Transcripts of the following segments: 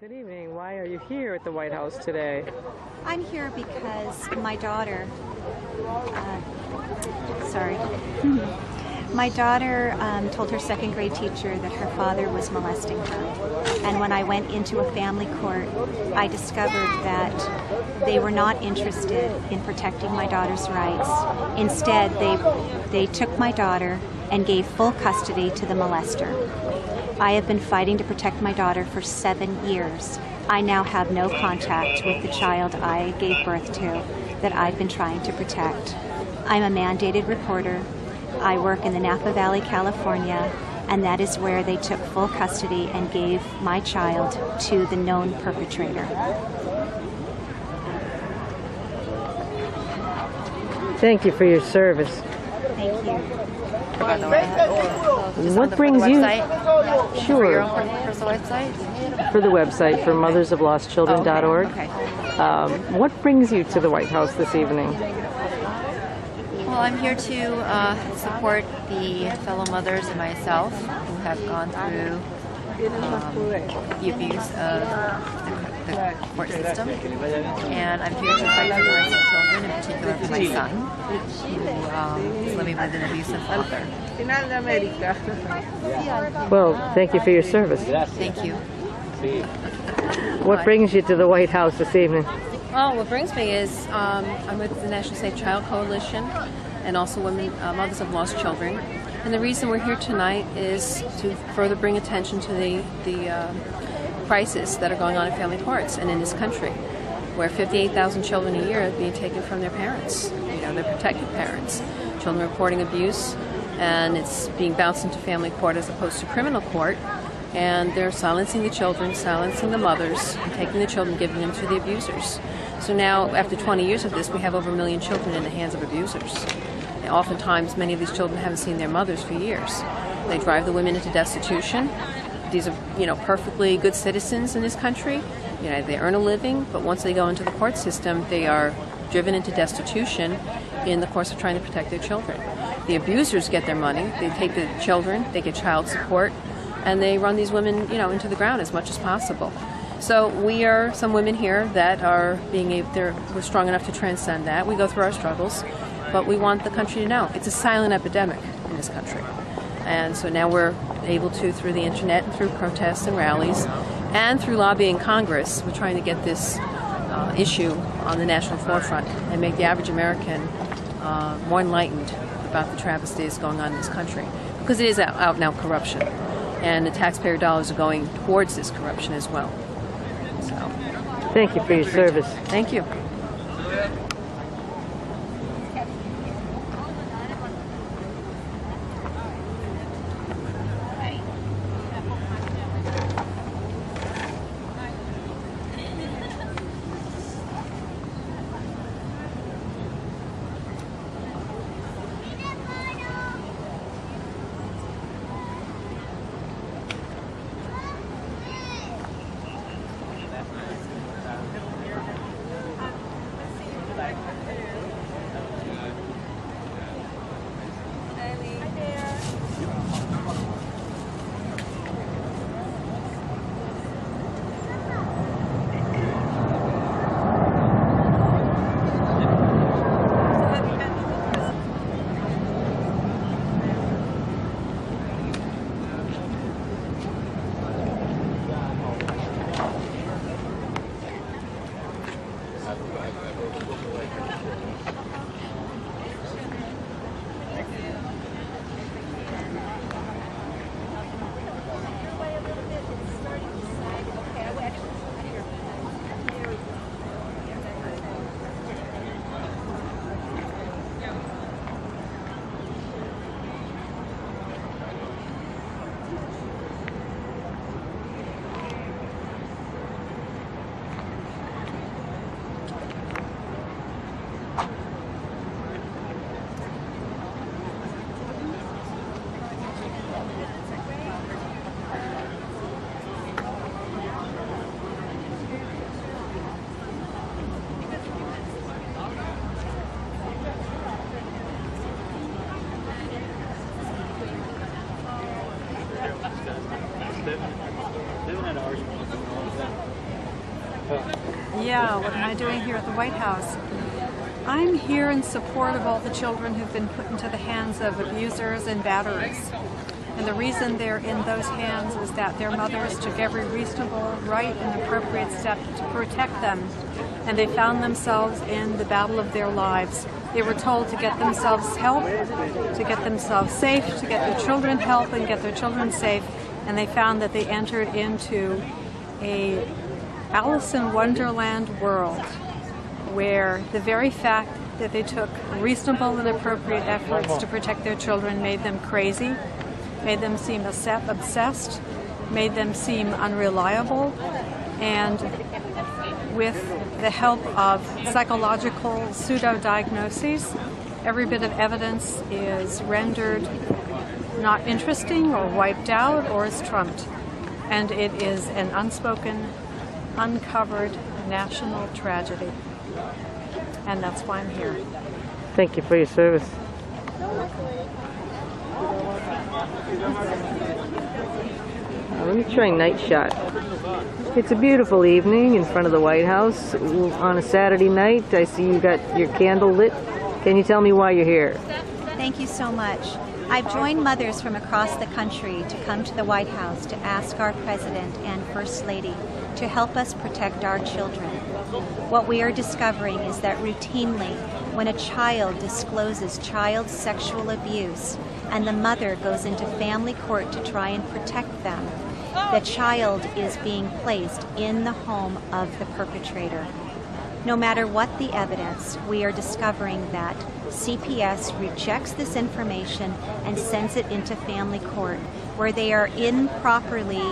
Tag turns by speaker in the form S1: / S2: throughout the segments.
S1: Good evening. Why are you here at the White House today?
S2: I'm here because my daughter, my daughter told her second grade teacher that her father was molesting her. And when I went into a family court, I discovered that they were not interested in protecting my daughter's rights. Instead, they took my daughter and gave full custody to the molester. I have been fighting to protect my daughter for 7 years. I now have no contact with the child I gave birth to that I've been trying to protect. I'm a mandated reporter. I work in the Napa Valley, California, and that is where they took full custody and gave my child to the known perpetrator.
S1: Thank you for your service.
S2: Thank you.
S1: What brings you?
S3: For
S1: Sure.
S3: your own personal website?
S1: For the website, for mothersoflostchildren.org.
S3: Okay.
S1: What brings you to the White House this evening?
S3: Well, I'm here to support the fellow mothers and myself who have gone through the abuse of the court system. And I'm here to fight for the rights of children, in particular for my son, who is living with an abusive father.
S1: Well, thank you for your service.
S3: Thank you.
S1: What brings you to the White House this evening?
S4: Well, what brings me is I'm with the National Safe Child Coalition and also Women Mothers of Lost Children. And the reason we're here tonight is to further bring attention to the crisis that are going on in family courts and in this country, where 58,000 children a year are being taken from their parents, their protected parents. Children reporting abuse, and it's being bounced into family court as opposed to criminal court. And they're silencing the children, silencing the mothers, and taking the children, giving them to the abusers. So now, after 20 years of this, we have over 1 million children in the hands of abusers. And oftentimes, many of these children haven't seen their mothers for years. They drive the women into destitution. These are, perfectly good citizens in this country. They earn a living, but once they go into the court system, they are driven into destitution in the course of trying to protect their children. The abusers get their money. They take the children. They get child support. And they run these women, into the ground as much as possible. So we are some women here that are we're strong enough to transcend that. We go through our struggles, but we want the country to know it's a silent epidemic in this country. And so now we're able to, through the internet and through protests and rallies, and through lobbying Congress, we're trying to get this issue on the national forefront and make the average American more enlightened about the travesties going on in this country. Because it is out and out corruption. And the taxpayer dollars are going towards this corruption as well. So,
S1: Thank you for your service.
S4: thank you.
S5: Living at ours. Yeah, what am I doing here at the White House? I'm here in support of all the children who've been put into the hands of abusers and batterers. And the reason they're in those hands is that their mothers took every reasonable, right, and appropriate step to protect them. And they found themselves in the battle of their lives. They were told to get themselves help, to get themselves safe, to get their children help and get their children safe. And they found that they entered into a Alice in Wonderland world where the very fact that they took reasonable and appropriate efforts to protect their children made them crazy, made them seem obsessed, made them seem unreliable, and with the help of psychological pseudo-diagnoses, every bit of evidence is rendered not interesting or wiped out or is trumped. And it is an unspoken, uncovered national tragedy. And that's why I'm here.
S1: Thank you for your service. Let me try night shot. It's a beautiful evening in front of the White House on a Saturday night. I see you got your candle lit. Can you tell me why you're here?
S2: Thank you so much. I've joined mothers from across the country to come to the White House to ask our President and First Lady to help us protect our children. What we are discovering is that routinely, when a child discloses child sexual abuse and the mother goes into family court to try and protect them, the child is being placed in the home of the perpetrator. No matter what the evidence, we are discovering that CPS rejects this information and sends it into family court, where they are improperly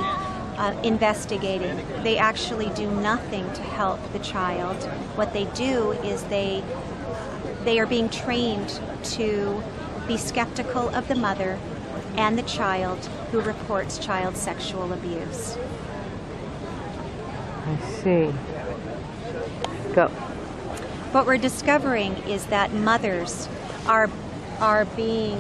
S2: investigating. They actually do nothing to help the child. What they do is they are being trained to be skeptical of the mother and the child who reports child sexual abuse.
S1: I see. Go.
S2: What we're discovering is that mothers are being,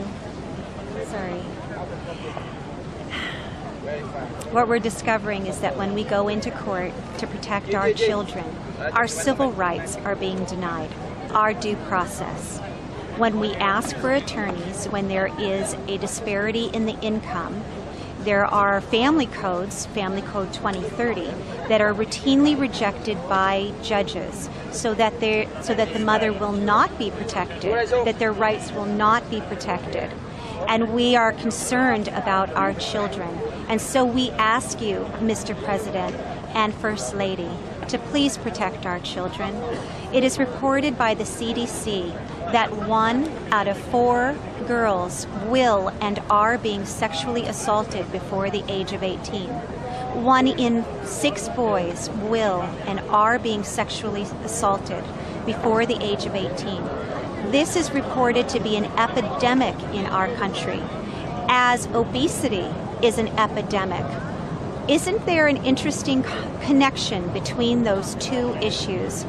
S2: What we're discovering is that when we go into court to protect our children, our civil rights are being denied, our due process. When we ask for attorneys, when there is a disparity in the income, there are family codes, Family Code 2030, that are routinely rejected by judges so that the mother will not be protected, that their rights will not be protected. And we are concerned about our children. And so we ask you, Mr. President and First Lady, to please protect our children. It is reported by the CDC that 1 out of 4 girls will and are being sexually assaulted before the age of 18. 1 in 6 boys will and are being sexually assaulted before the age of 18. This is reported to be an epidemic in our country, as obesity is an epidemic. Isn't there an interesting connection between those two issues,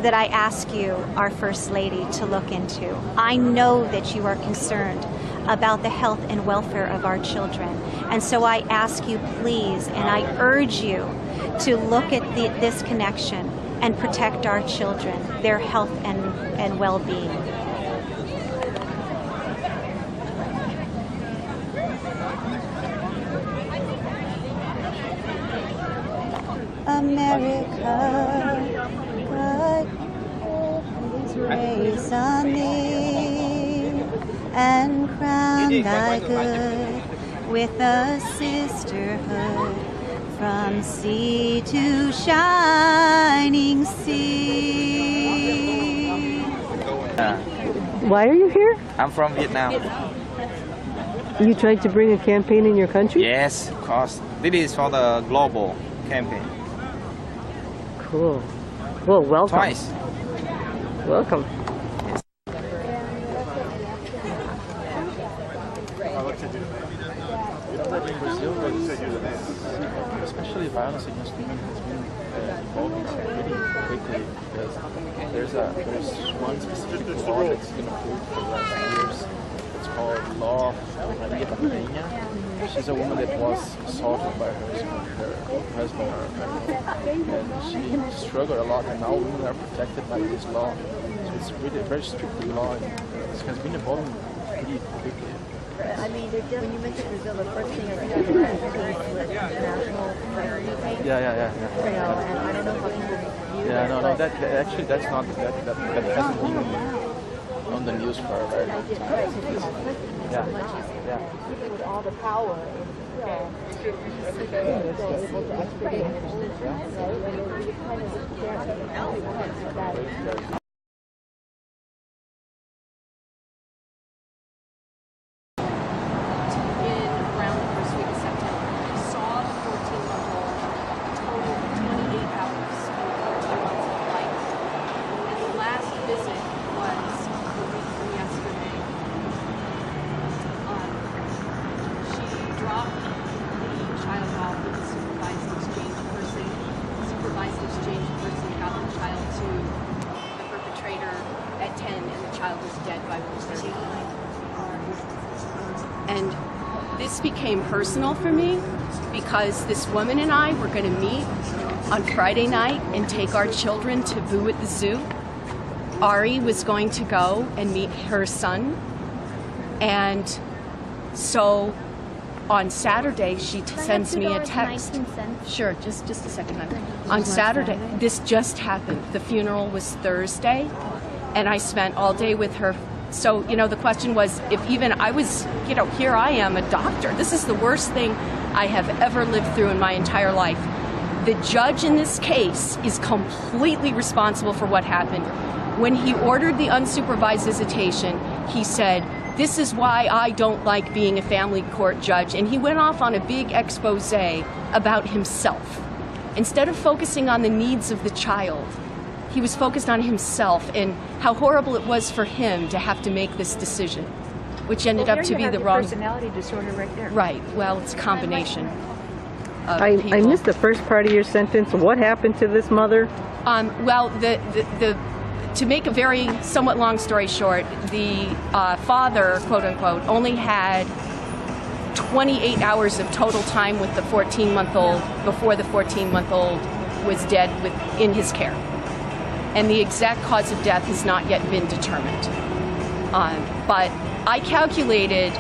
S2: that I ask you, our First Lady, to look into? I know that you are concerned about the health and welfare of our children, and so I ask you, please, and I urge you to look at this connection and protect our children, their health and well-being. America, God is raised on thee, and crown thy good with a sisterhood from sea to shining sea.
S1: Why are you here?
S6: I'm from Vietnam.
S1: You tried to bring a campaign in your country?
S6: Yes, of course. This is for the global campaign.
S1: Cool. Well, welcome.
S6: Twice.
S1: Welcome.
S7: Especially violence against women has been evolving pretty quickly because there's one specific law that's been approved for the last years. It's called Law of Maria Barreña. She's a woman that was assaulted by her husband, and she struggled a lot, and now women are protected by this law. So it's really very strict law, and it has been evolving pretty quickly.
S3: I mean, when you mentioned Brazil, the first thing I think I was with national priority.
S7: Yeah.
S3: You know, and I don't know how people view
S7: Yeah,
S3: that.
S7: no, that's not that hasn't been on the news for a very long time. Yeah.
S3: With all the power,
S5: Around the first week of September, I saw the 14-month-old total 28 hours in 14 months of life. And the last visit was a week from yesterday. She dropped the child off with the supervised exchange person. The supervised exchange person got the child to the perpetrator at 10, and the child was dead by 1:30. And this became personal for me because this woman and I were going to meet on Friday night and take our children to Boo at the Zoo. Ari was going to go and meet her son. And so on Saturday, she sends me a text. Sure, just a second. On Saturday, this just happened. The funeral was Thursday, and I spent all day with her. So, the question was, if even I was, here I am, a doctor. This is the worst thing I have ever lived through in my entire life. The judge in this case is completely responsible for what happened. When he ordered the unsupervised visitation, he said, "This is why I don't like being a family court judge." And he went off on a big expose about himself. Instead of focusing on the needs of the child, he was focused on himself and how horrible it was for him to have to make this decision, which ended up to be the wrong
S3: personality disorder right there.
S5: Right. Well, it's a combination.
S1: I missed the first part of your sentence. What happened to this mother?
S5: Well, to make a very somewhat long story short, the father, quote unquote, only had 28 hours of total time with the 14-month-old before the 14-month-old was dead in his care. And the exact cause of death has not yet been determined. But I calculated,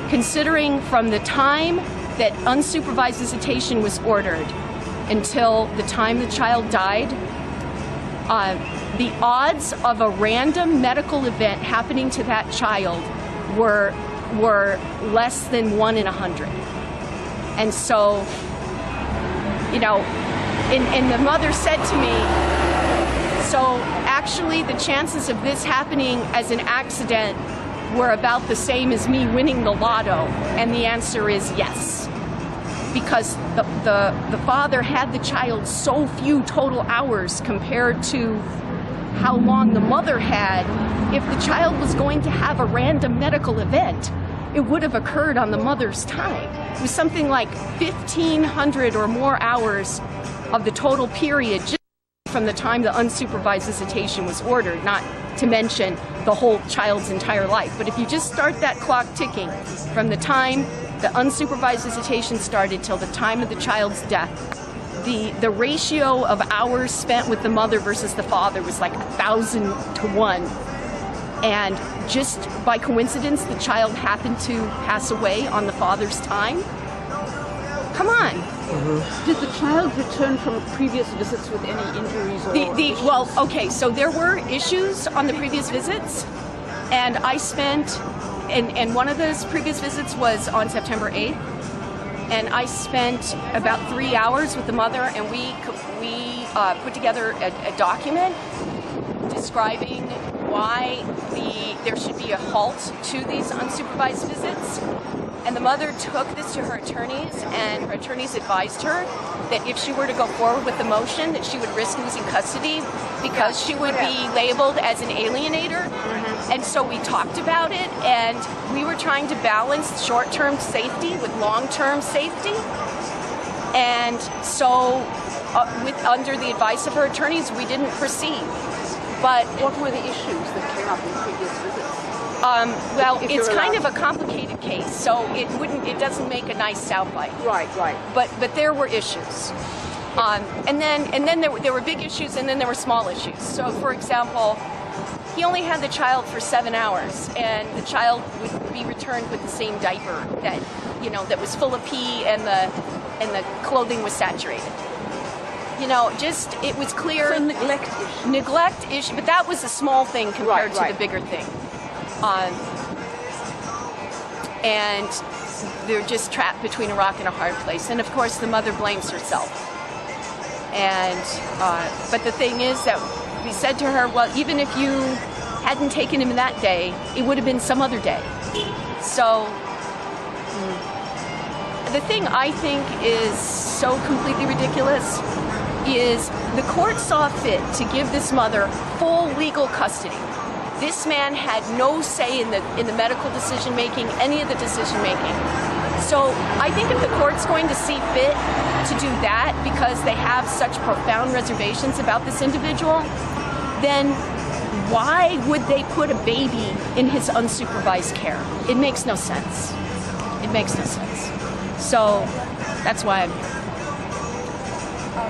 S5: considering from the time that unsupervised visitation was ordered until the time the child died, the odds of a random medical event happening to that child were less than 1 in 100. And so, and the mother said to me, so actually the chances of this happening as an accident were about the same as me winning the lotto. And the answer is yes. Because the father had the child so few total hours compared to how long the mother had. If the child was going to have a random medical event, it would have occurred on the mother's time. It was something like 1,500 or more hours of the total period just from the time the unsupervised visitation was ordered, not to mention the whole child's entire life. But if you just start that clock ticking from the time the unsupervised visitation started till the time of the child's death, the ratio of hours spent with the mother versus the father was like 1,000 to 1. And just by coincidence, the child happened to pass away on the father's time. Come on.
S8: Mm-hmm. Did the child return from previous visits with any injuries or
S5: well, okay, so there were issues on the previous visits, and I spent, and one of those previous visits was on September 8th, and I spent about 3 hours with the mother, and we put together a document describing why there should be a halt to these unsupervised visits. And the mother took this to her attorneys, and her attorneys advised her that if she were to go forward with the motion, that she would risk losing custody because she would be labeled as an alienator. Mm-hmm. And so we talked about it, and we were trying to balance short-term safety with long-term safety. And so under the advice of her attorneys, we didn't proceed. But
S8: what were the issues that came up in previous visits?
S9: Well, it's kind of a complicated case, so it doesn't make a nice soundbite.
S8: Right.
S9: But there were issues. And then there were big issues, and then there were small issues. So, for example, he only had the child for 7 hours, and the child would be returned with the same diaper that was full of pee, and the clothing was saturated. It was clear.
S8: So neglect issue.
S9: Neglect issue, but that was a small thing compared to the bigger thing. And they're just trapped between a rock and a hard place. And of course, the mother blames herself. And but the thing is that we said to her, well, even if you hadn't taken him that day, it would have been some other day. So the thing I think is so completely ridiculous is the court saw fit to give this mother full legal custody. This man had no say in the medical decision making, any of the decision making. So I think if the court's going to see fit to do that because they have such profound reservations about this individual, then why would they put a baby in his unsupervised care? It makes no sense. It makes no sense. So that's why I'm here.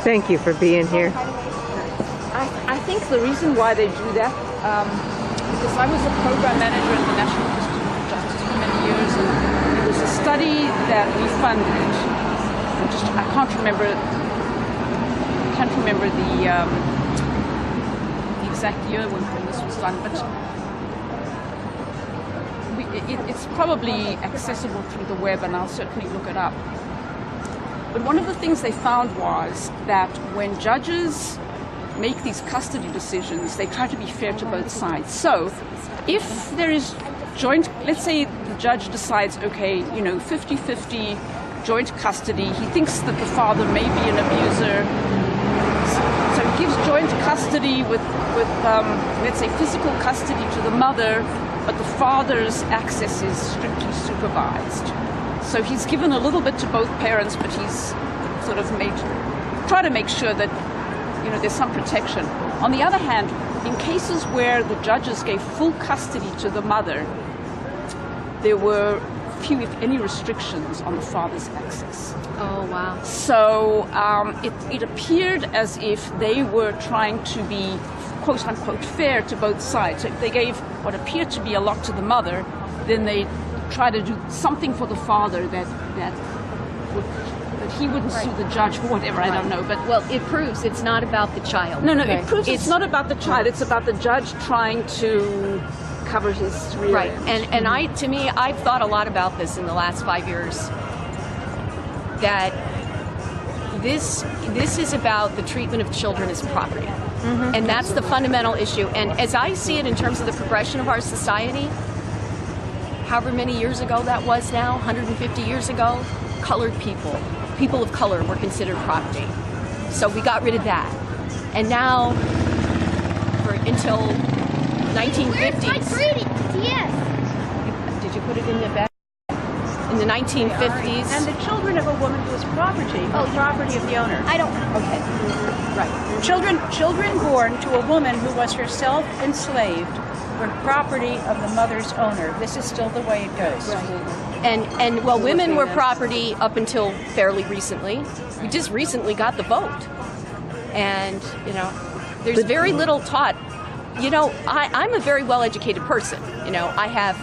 S1: Thank you for being here.
S8: I think the reason why they do that, because I was a program manager at the National Institute of Justice for many years, and it was a study that we funded. I can't remember the exact year when this was done, but it's probably accessible through the web, and I'll certainly look it up. But one of the things they found was that when judges make these custody decisions, they try to be fair to both sides. So if there is joint, let's say the judge decides, okay, 50-50 joint custody, he thinks that the father may be an abuser, so he gives joint custody with let's say physical custody to the mother, but the father's access is strictly supervised. So he's given a little bit to both parents, but he's sort of try to make sure that there's some protection. On the other hand, in cases where the judges gave full custody to the mother, there were few, if any, restrictions on the father's access.
S4: Oh, wow.
S8: So it appeared as if they were trying to be, quote unquote, fair to both sides. So if they gave what appeared to be a lot to the mother, then they try to do something for the father that he wouldn't sue the judge for whatever, I don't know. But
S9: well, it proves it's not about the child.
S8: No, it proves it's not about the child. It's about the judge trying to cover his rear end.
S9: And I've thought a lot about this in the last 5 years. That this is about the treatment of children as property, and that's the fundamental issue. And as I see it in terms of the progression of our society, however many years ago that was now, 150 years ago, colored people of color were considered property. So we got rid of that. And now, until 1950s. Where's my fruity? Yes. Did you put it in the bag? In the 1950s.
S10: And the children of a woman was property, property of the owner.
S9: I don't. Okay. Right.
S10: Children born to a woman who was herself enslaved were property of the mother's owner. This is still the way it goes.
S9: Right. And women were property up until fairly recently. We just recently got the vote. And, there's very little taught. I'm a very well-educated person. I have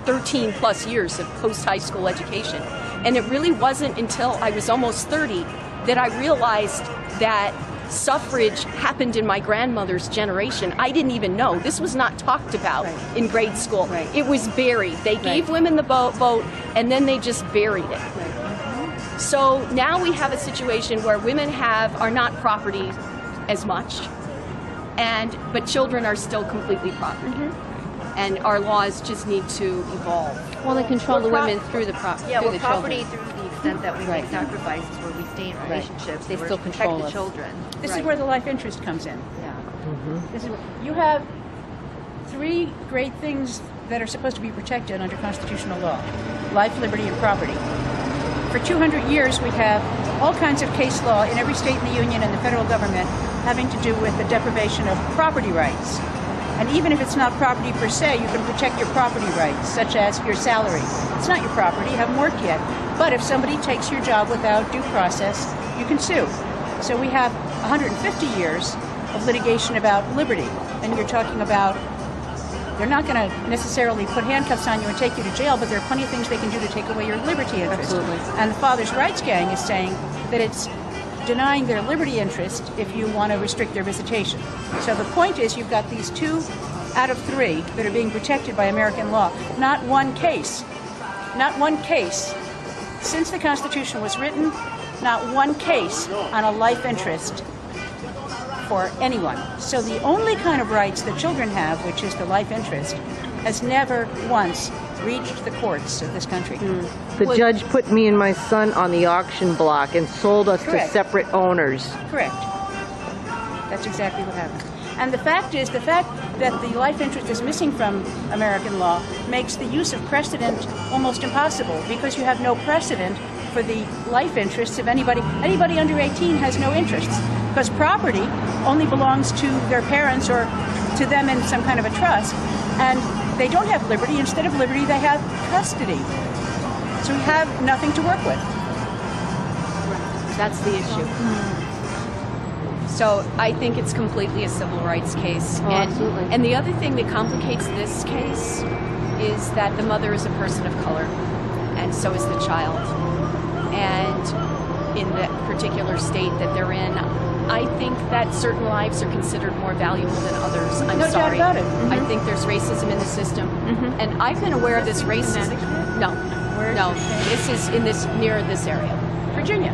S9: 13 plus years of post-high school education. And it really wasn't until I was almost 30 that I realized that suffrage happened in my grandmother's generation. I didn't even know. This was not talked about in grade school. Right. It was buried. They gave women the vote, and then they just buried it. Right. So now we have a situation where women are not property as much, but children are still completely property. And our laws just need to evolve.
S3: Well, they control the women through the property.
S11: Yeah, we're
S3: property
S11: through the extent that we make sacrifices where we stay in relationships.
S3: They still
S11: protect
S3: control
S11: the
S3: us.
S11: children.
S10: This is where the life interest comes in.
S11: Yeah.
S10: You have three great things that are supposed to be protected under constitutional law: life, liberty, and property. For 200 years, we have all kinds of case law in every state in the Union and the federal government having to do with the deprivation of property rights. And even if it's not property per se, you can protect your property rights, such as your salary. It's not your property, you haven't worked yet. But if somebody takes your job without due process, you can sue. So we have 150 years of litigation about liberty. And you're talking about, they're not going to necessarily put handcuffs on you and take you to jail, but there are plenty of things they can do to take away your liberty interest.
S1: Absolutely.
S10: And the Fathers' Rights Gang is saying that it's denying their liberty interest if you want to restrict their visitation. So the point is, you've got these 2 out of 3 that are being protected by American law. Not one case since the Constitution was written, not one case on a life interest for anyone. So the only kind of rights that children have, which is the life interest, has never once reached the courts of this country.
S1: The judge put me and my son on the auction block and sold us
S10: Correct.
S1: to separate owners.
S10: Correct. That's exactly what happened. And the fact that the life interest is missing from American law makes the use of precedent almost impossible, because you have no precedent for the life interests of anybody. Anybody under 18 has no interests, because property only belongs to their parents or to them in some kind of a trust, and they don't have liberty. Instead of liberty, they have custody. So we have nothing to work with.
S9: That's the issue. So I think it's completely a civil rights case.
S1: Absolutely.
S9: And the other thing that complicates this case is that the mother is a person of color, and so is the child. And in the particular state that they're in, I think that certain lives are considered more valuable than others. I'm
S10: No
S9: sorry.
S10: doubt about it.
S9: I think there's racism in the system. And I've been aware of this racism. No. This is near this area.
S10: Virginia.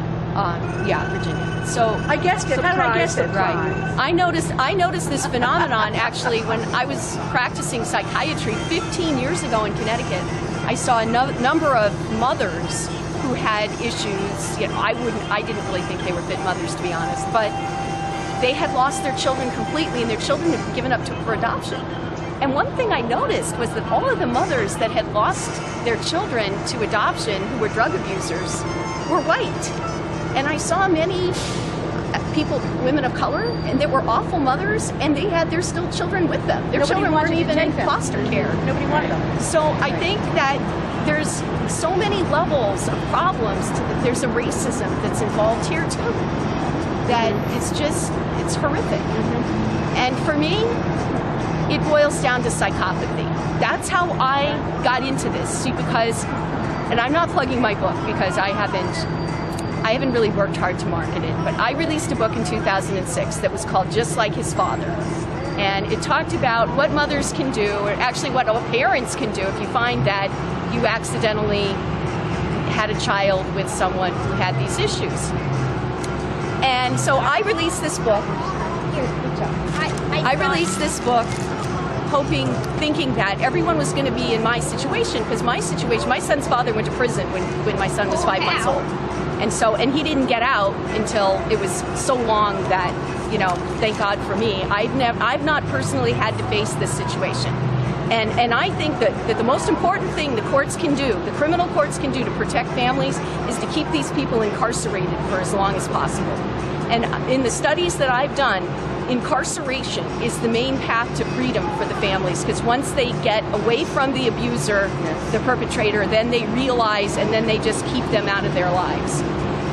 S9: Yeah, Virginia. So
S10: I guessed it. How did I guess it?
S9: Right. I noticed this phenomenon actually when I was practicing psychiatry 15 years ago in Connecticut. I saw a number of mothers who had issues. You know, I didn't really think they were fit mothers, to be honest, but they had lost their children completely, and their children had been given up for adoption. And one thing I noticed was that all of the mothers that had lost their children to adoption, who were drug abusers, were white. And I saw many people, women of color, and they were awful mothers, and they had their still children with them. Their children weren't even in foster care.
S10: Nobody wanted them.
S9: So I think that there's so many levels of problems. There's a racism that's involved here too. That it's horrific. And for me, it boils down to psychopathy. That's how I got into this. See, because, and I'm not plugging my book because I haven't really worked hard to market it, but I released a book in 2006 that was called Just Like His Father. And it talked about what mothers can do, or actually what parents can do if you find that you accidentally had a child with someone who had these issues. And so I released this book. I released this book thinking that everyone was going to be in my situation, because my son's father went to prison when my son was 5 months old. And he didn't get out until it was so long that, you know, thank God for me, I've not personally had to face this situation. And I think that the most important thing the courts can do, the criminal courts can do to protect families, is to keep these people incarcerated for as long as possible. And in the studies that I've done, incarceration is the main path to freedom for the families, because once they get away from the abuser, the perpetrator, then they realize, and then they just keep them out of their lives.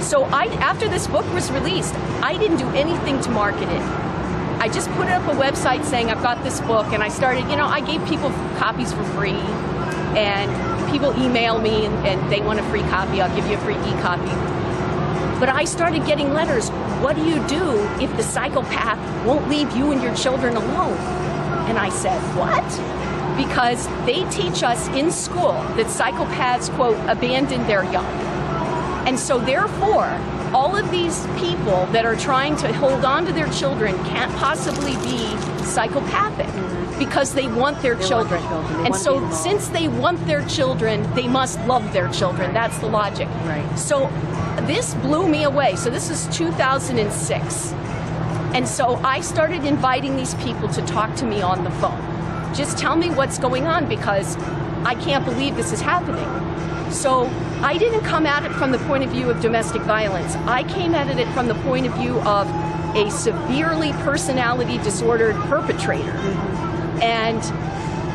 S9: So after this book was released, I didn't do anything to market it. I just put up a website saying I've got this book, and I started, I gave people copies for free, and people email me and they want a free copy. I'll give you a free e-copy. But I started getting letters. What do you do if the psychopath won't leave you and your children alone? And I said, what? Because they teach us in school that psychopaths, quote, abandon their young. And so therefore, all of these people that are trying to hold on to their children can't possibly be psychopathic, because they want their children. And so since they want their children, they must love their children. That's the logic.
S1: Right.
S9: So this blew me away. So this is 2006. And so I started inviting these people to talk to me on the phone. Just tell me what's going on, because I can't believe this is happening. So I didn't come at it from the point of view of domestic violence. I came at it from the point of view of a severely personality disordered perpetrator And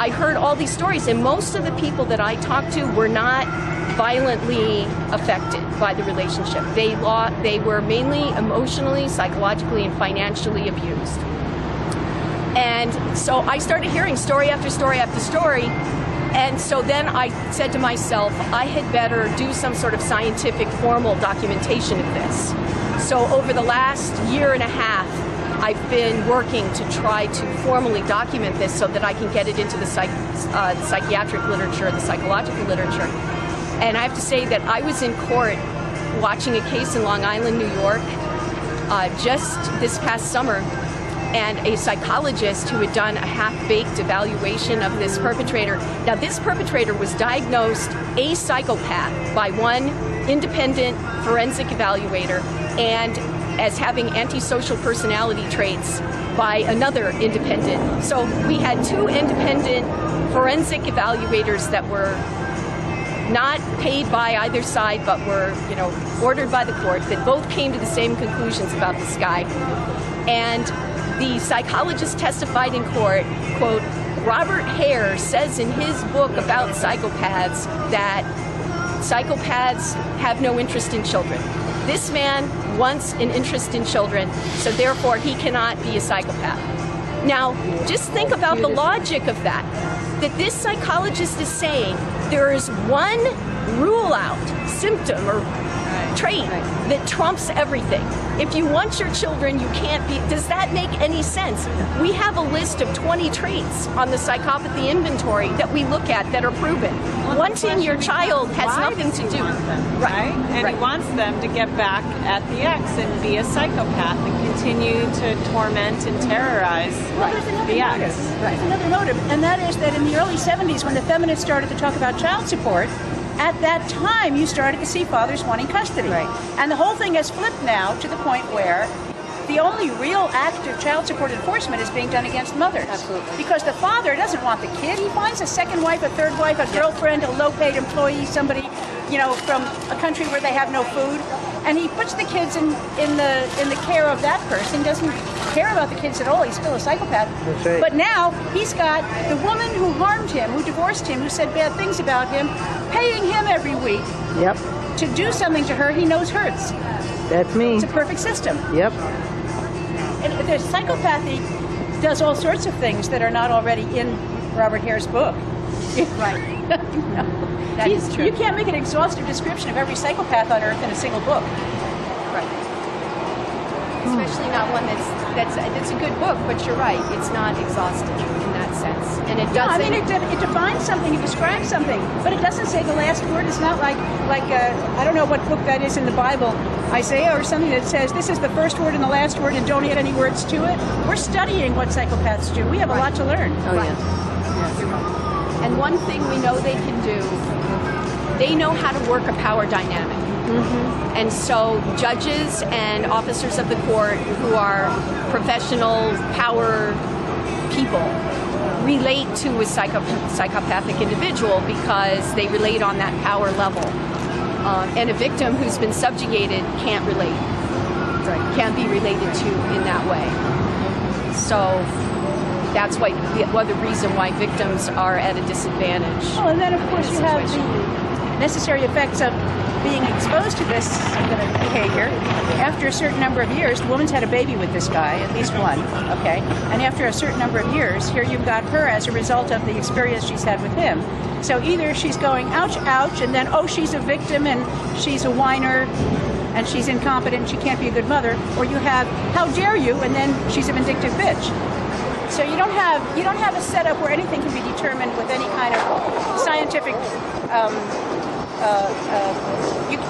S9: I heard all these stories, and most of the people that I talked to were not violently affected by the relationship. They were mainly emotionally, psychologically, and financially abused. And so I started hearing story after story after story. And so then I said to myself, I had better do some sort of scientific, formal documentation of this. So over the last year and a half, I've been working to try to formally document this so that I can get it into the psychiatric literature, the psychological literature. And I have to say that I was in court watching a case in Long Island, New York, just this past summer, and a psychologist who had done a half-baked evaluation of this perpetrator. Now, this perpetrator was diagnosed a psychopath by one independent forensic evaluator and as having antisocial personality traits by another independent. So we had two independent forensic evaluators that were not paid by either side, but were, ordered by the court, that both came to the same conclusions about this guy. And the psychologist testified in court, quote, Robert Hare says in his book about psychopaths that psychopaths have no interest in children. This man wants an interest in children, so therefore he cannot be a psychopath. Now, just think about the logic of that this psychologist is saying there is one rule-out symptom or trait that trumps everything. If you want your children, you can't be. Does that make any sense? We have a list of 20 traits on the psychopathy inventory that we look at that are proven. Wanting your child has nothing to do.
S12: Right? And he wants them to get back at the ex and be a psychopath and continue to torment and terrorize the ex.
S10: There's another motive, and that is that in the early 70s, when the feminists started to talk about child support, at that time, you started to see fathers wanting custody. And the whole thing has flipped now to the point where the only real act of child support enforcement is being done against mothers.
S9: Absolutely.
S10: Because the father doesn't want the kid. He finds a second wife, a third wife, a girlfriend, a low-paid employee, somebody, from a country where they have no food. And he puts the kids in the care of that person, doesn't care about the kids at all. He's still a psychopath.
S1: That's right.
S10: But now he's got the woman who harmed him, who divorced him, who said bad things about him, paying him every week to do something to her he knows hurts.
S1: That's me.
S10: It's a perfect system.
S1: Yep.
S10: And the psychopathy does all sorts of things that are not already in Robert Hare's book.
S9: Right. That is true.
S10: You can't make an exhaustive description of every psychopath on earth in a single book.
S9: Right. Especially not one that's a good book, but you're right, it's not exhaustive in that sense. And it doesn't.
S10: It defines something, it describes something, but it doesn't say the last word. It's not like I don't know what book that is in the Bible, Isaiah or something that says this is the first word and the last word and don't add any words to it. We're studying what psychopaths do. We have a lot to learn.
S1: Oh, yeah.
S9: And one thing we know they can do, they know how to work a power dynamic. Mm-hmm. And so judges and officers of the court who are professional power people relate to a psychopathic individual because they relate on that power level. And a victim who's been subjugated can't relate, can't be related to in that way. So that's why the other reason why victims are at a disadvantage.
S10: Oh, and then of course you have the necessary effects of being exposed to this behavior. After a certain number of years, the woman's had a baby with this guy, at least one, okay? And after a certain number of years, here you've got her as a result of the experience she's had with him. So either she's going, ouch, ouch, and then, oh, she's a victim and she's a whiner and she's incompetent and she can't be a good mother, or you have, how dare you, and then she's a vindictive bitch. So you don't have a setup where anything can be determined with any kind of scientific.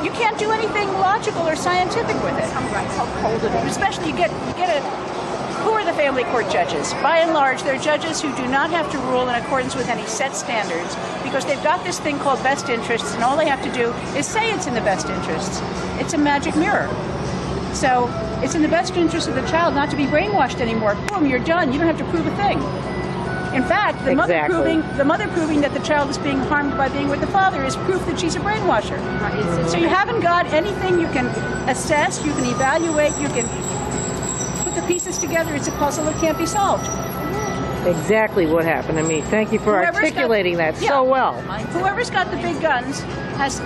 S10: You can't do anything logical or scientific with it.
S9: Right. How cold it is.
S10: Especially you get who are the family court judges? By and large, they're judges who do not have to rule in accordance with any set standards because they've got this thing called best interests, and all they have to do is say it's in the best interests. It's a magic mirror. So it's in the best interest of the child not to be brainwashed anymore. Boom, you're done. You don't have to prove a thing. In fact, the mother proving that the child is being harmed by being with the father is proof that she's a brainwasher. Right. So you haven't got anything you can assess, you can evaluate, you can put the pieces together. It's a puzzle that can't be solved.
S1: exactly what happened to me. Thank you for articulating that so well.
S10: Whoever's got the big guns has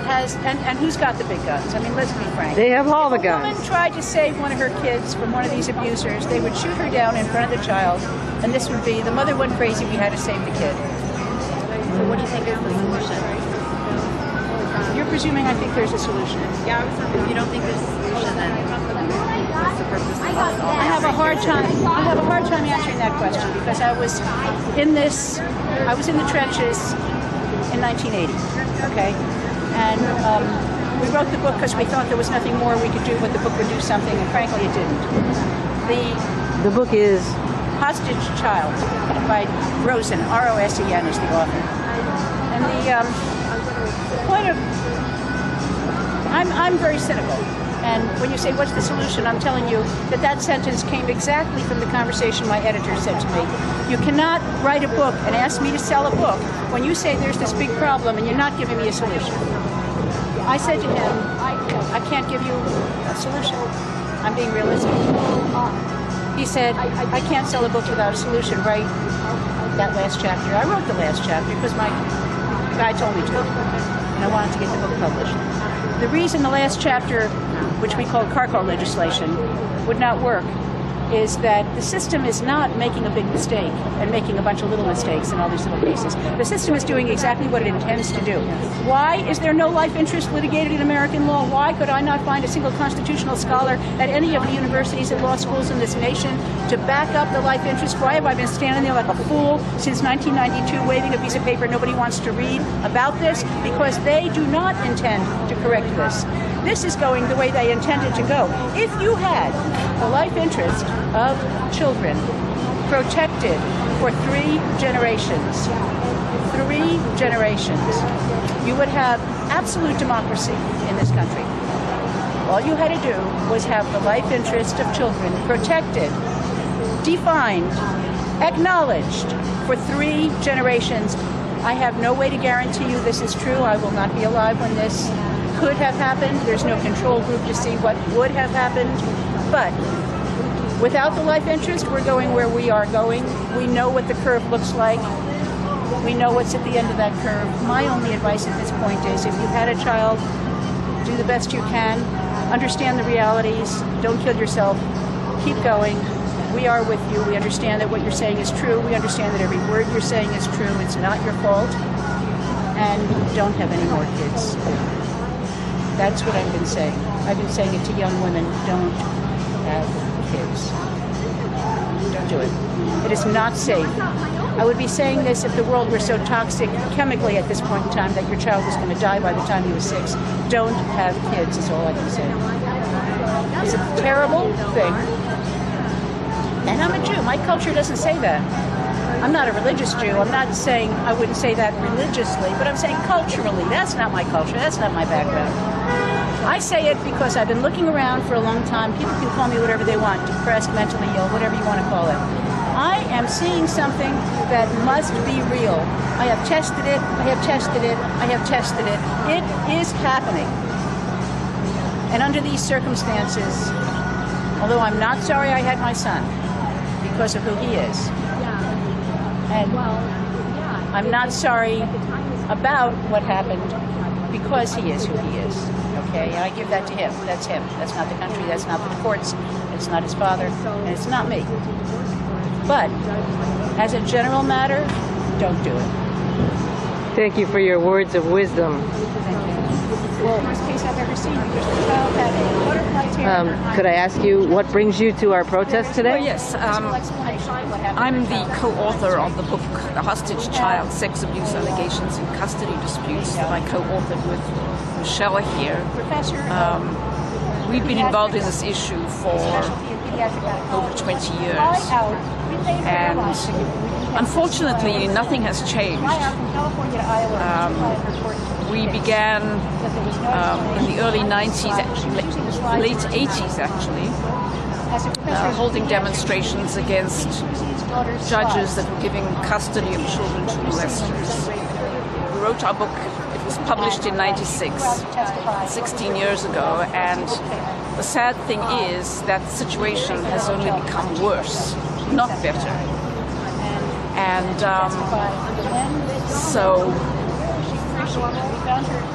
S10: and who's got the big guns? I mean, let's be frank.
S1: They have all the
S10: If a
S1: guns.
S10: woman tried to save one of her kids from one of these abusers, they would shoot her down in front of the child, and this would be, the mother went crazy, we had to save the kid.
S3: So what do you think is the solution?
S10: You're presuming I think there's a solution.
S3: Yeah, if you don't think there's a solution, then what's the purpose of us all?
S10: I have a hard time answering that question because I was in the trenches in 1980, okay? And we wrote the book because we thought there was nothing more we could do, but the book would do something, and frankly it didn't.
S1: The book is?
S10: Hostage Child by Rosen, R-O-S-E-N is the author. And the point of, I'm very cynical. And when you say, what's the solution? I'm telling you that sentence came exactly from the conversation my editor said to me. You cannot write a book and ask me to sell a book when you say there's this big problem and you're not giving me a solution. I said to him, I can't give you a solution. I'm being realistic. He said, I can't sell a book without a solution. Write that last chapter. I wrote the last chapter because my guy told me to, and I wanted to get the book published. The reason the last chapter, which we call carco legislation, would not work is that the system is not making a big mistake and making a bunch of little mistakes in all these little cases. The system is doing exactly what it intends to do. Why is there no life interest litigated in American law? Why could I not find a single constitutional scholar at any of the universities and law schools in this nation to back up the life interest? Why have I been standing there like a fool since 1992 waving a piece of paper nobody wants to read about this? Because they do not intend to correct this. This is going the way they intended to go. If you had the life interest of children protected for 3 generations, you would have absolute democracy in this country. All you had to do was have the life interest of children protected, defined, acknowledged for 3 generations. I have no way to guarantee you this is true. I will not be alive when this could have happened. There's no control group to see what would have happened. But without the life interest, we're going where we are going. We know what the curve looks like. We know what's at the end of that curve. My only advice at this point is if you've had a child, do the best you can. Understand the realities. Don't kill yourself. Keep going. We are with you. We understand that what you're saying is true. We understand that every word you're saying is true. It's not your fault. And don't have any more kids. That's what I've been saying. I've been saying it to young women. Don't have kids. Don't do it. It is not safe. I would be saying this if the world were so toxic chemically at this point in time that your child was going to die by the time he was 6. Don't have kids is all I can say. It's a terrible thing. And I'm a Jew. My culture doesn't say that. I'm not a religious Jew. I'm not saying I wouldn't say that religiously, but I'm saying culturally. That's not my culture. That's not my background. I say it because I've been looking around for a long time. People can call me whatever they want, depressed, mentally ill, whatever you want to call it. I am seeing something that must be real. I have tested it. I have tested it. I have tested it. It is happening. And under these circumstances, although I'm not sorry I had my son because of who he is, and I'm not sorry about what happened because he is who he is. Okay, and I give that to him. That's him. That's not the country. That's not the courts. It's not his father, and it's not me. But as a general matter, don't do it.
S1: Thank you for your words of wisdom.
S10: Well, worst case I've ever seen because the child had a butterfly tear.
S1: Could I ask you what brings you to our protest today?
S8: Well, yes. I'm the co-author of the book, The Hostage Child, Sex Abuse Allegations and Custody Disputes, that I co-authored with Michelle here. We've been involved in this issue for over 20 years. And unfortunately, nothing has changed. We began in the early 90s, actually, late 80s actually, holding demonstrations against judges that were giving custody of children to molesters. We wrote our book. It was published in 96, 16 years ago, and the sad thing is that the situation has only become worse, not better. And so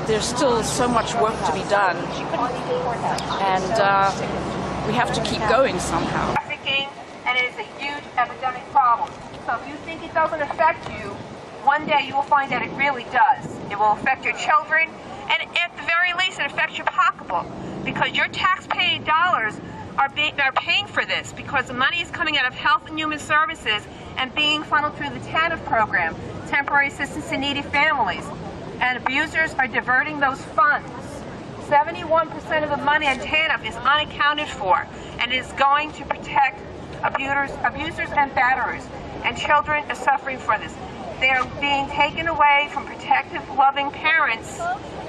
S8: there's still so much work to be done, and we have to keep going somehow.
S13: Trafficking, and it is a huge epidemic problem. So if you think it doesn't affect you, one day you will find that it really does. It will affect your children, and at the very least it affects your pocketbook, because your tax-paying dollars are paying for this, because the money is coming out of Health and Human Services and being funneled through the TANF program, Temporary Assistance to Needy Families. And abusers are diverting those funds. 71% of the money in TANF is unaccounted for, and is going to protect abusers and batterers. And children are suffering for this. They are being taken away from protective, loving parents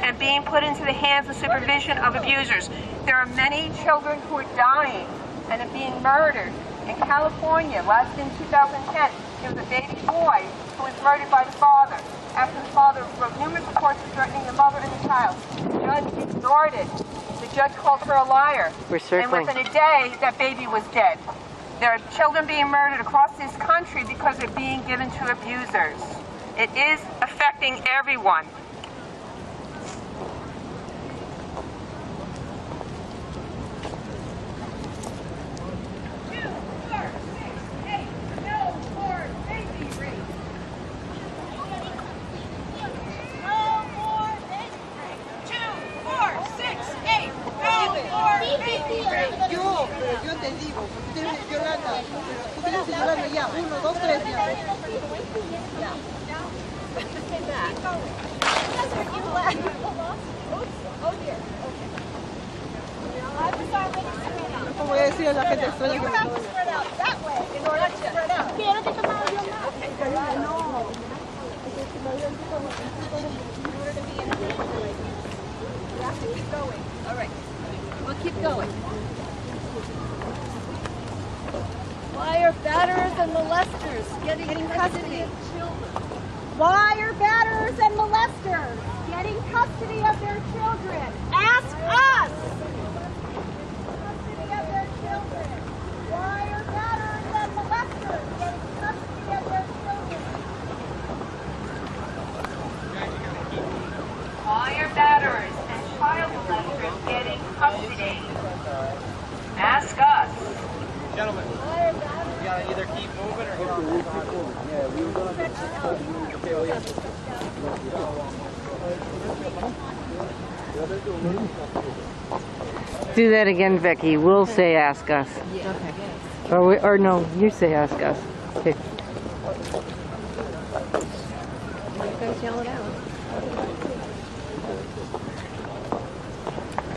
S13: and being put into the hands and supervision of abusers. There are many children who are dying and are being murdered. In California, last in 2010, there was a baby boy who was murdered by the father. After the father wrote numerous reports threatening the mother and the child. The judge ignored it. The judge called her a liar.
S1: We're circling.
S13: And within a day, that baby was dead. There are children being murdered across this country because they're being given to abusers. It is affecting everyone.
S14: Yo te digo, porque usted dice Yolanda, usted dice Yolanda ya, 1, 2, 3 ya. ¿Cómo voy a decir a la gente extraña que me voy?
S15: All right, we'll keep going. Why are batterers and molesters getting custody of children?
S16: Why are batterers and molesters getting custody of their children? Ask us! Custody of their children. Why are batterers and molesters getting custody of their children?
S13: Why are batterers and child molesters getting custody? Ask us.
S6: Gentlemen, you gotta either keep moving or get on that side.
S1: Do that again, Becky. We'll say ask us.
S3: Okay.
S1: Or no, you say ask us. Okay.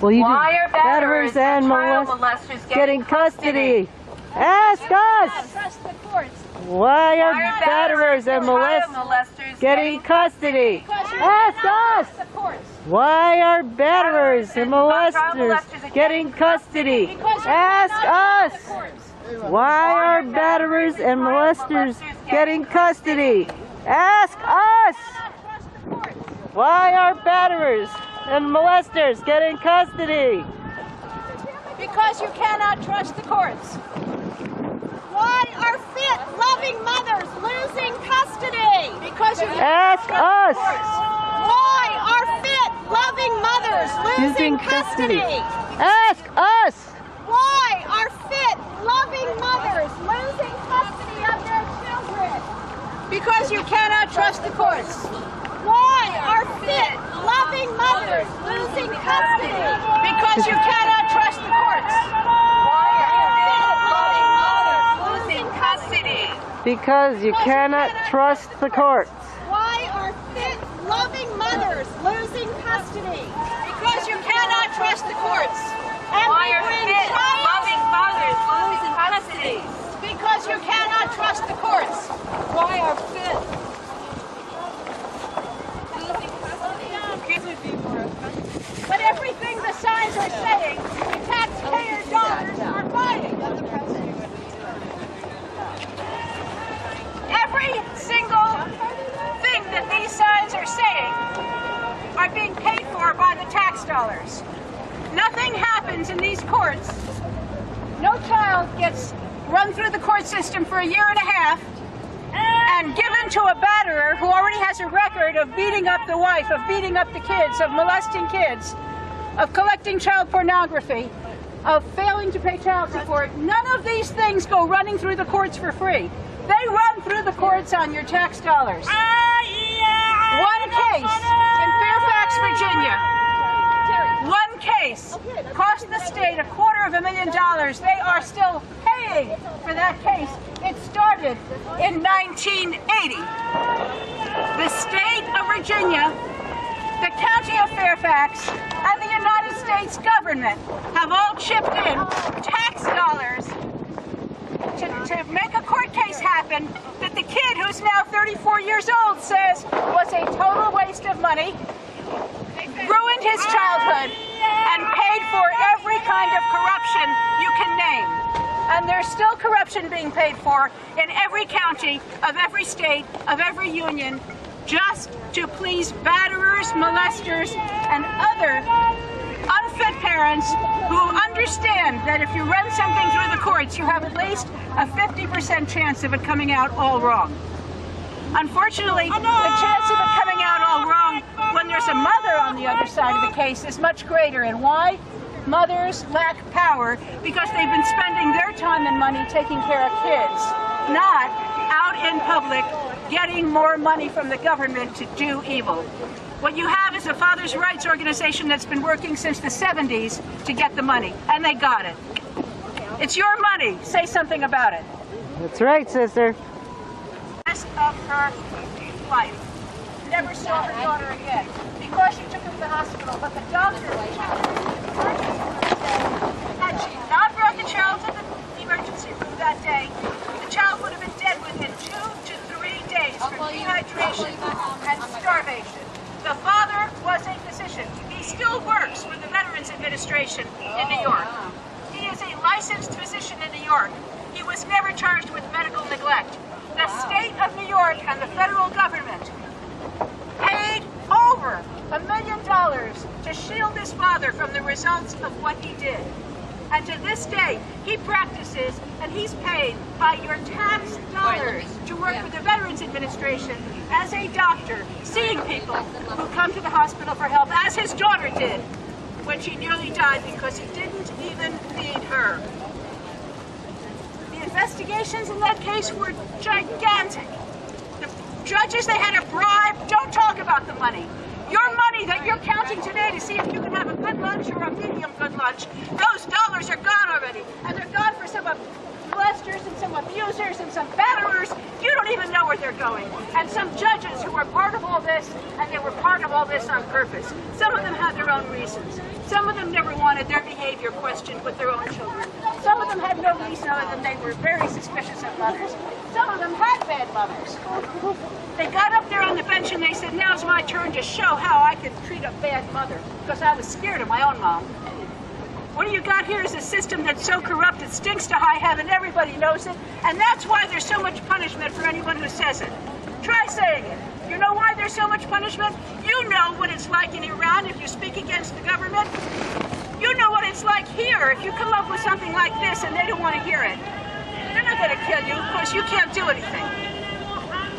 S1: Well, you
S13: Why are batterers and child
S1: molesters
S13: molesters
S1: getting custody? Ask us!
S16: Trust the courts.
S1: Why are batterers and molesters getting custody? Ask us! Why are batterers and molesters getting custody? Ask us! Why are batterers and molesters getting custody? Ask us! Why are batterers and molesters getting custody?
S16: Because you cannot trust the courts. Why are fit, loving mothers losing custody? Because you
S1: ask us.
S16: Why are fit, loving mothers losing custody?
S1: Ask us.
S16: Why are fit, loving mothers losing custody of their children?
S10: Because you cannot trust the courts.
S16: Why are fit, loving mothers losing custody?
S10: Because you cannot trust the courts.
S16: Why are fit, loving mothers losing custody?
S1: Because you cannot trust the courts.
S16: Why are fit, loving mothers losing custody?
S10: Because you cannot trust the courts.
S16: And
S13: Why are fit, loving mothers losing custody?
S10: Because you cannot trust the courts.
S16: Why are fit? But everything the signs are saying, the taxpayer dollars are buying.
S10: Every single thing that these signs are saying are being paid for by the tax dollars. Nothing happens in these courts. No child gets run through the court system for a year and a half and given to a batterer who already has a record of beating up the wife, of beating up the kids, of molesting kids, of collecting child pornography, of failing to pay child support. None of these things go running through the courts for free. They run through the courts on your tax dollars. One case in Fairfax, Virginia. One case cost the state $250,000. They are still paying for that case. It started in 1980. The state of Virginia, the county of Fairfax, and the United States government have all chipped in tax dollars to make a court case happen that the kid, who's now 34 years old, says was a total waste of money, ruined his childhood, and paid for every kind of corruption you can name. And there's still corruption being paid for in every county, of every state, of every union, just to please batterers, molesters, and other unfit parents who understand that if you run something through the courts, you have at least a 50% chance of it coming out all wrong. Unfortunately, the chance of it coming out all wrong when there's a mother on the other side of the case is much greater. And why? Mothers lack power because they've been spending their time and money taking care of kids, not out in public getting more money from the government to do evil. What you have is a father's rights organization that's been working since the 70s to get the money, and they got it. It's your money. Say something about it.
S1: That's right, sister.
S10: Rest of her life. Never saw her daughter again because she took her to the hospital, but the doctor had she not brought the child to the emergency room that day, the child would have been dead within 2 to 3 days from dehydration and starvation. The father was a physician. He still works for the Veterans Administration in New York. He is a licensed physician in New York. He was never charged with medical neglect. The state of New York and the federal government paid over $1 million to shield his father from the results of what he did. And to this day, he practices and he's paid by your tax dollars to work for the Veterans Administration as a doctor, seeing people who come to the hospital for help, as his daughter did when she nearly died because he didn't even feed her. The investigations in that case were gigantic. The judges, they had a bribe. Don't talk about the money. Your money that you're counting today to see if you can have a good lunch or a medium good lunch, those dollars are gone already. And they're gone for some molesters and some abusers and some batterers. You don't even know where they're going. And some judges who were part of all this, and they were part of all this on purpose. Some of them had their own reasons. Some of them never wanted their behavior questioned with their own children. Some of them had no reason other than they were very suspicious of mothers. Some of them had bad mothers. They got up there on the bench and they said, now's my turn to show how I can treat a bad mother, because I was scared of my own mom. What you got here is a system that's so corrupt it stinks to high heaven. Everybody knows it, and that's why there's so much punishment for anyone who says it. Try saying it. You know why there's so much punishment? You know what it's like in Iran if you speak against the government. You know what it's like here if you come up with something like this and they don't want to hear it. They're not going to kill you. Of course, you can't do anything.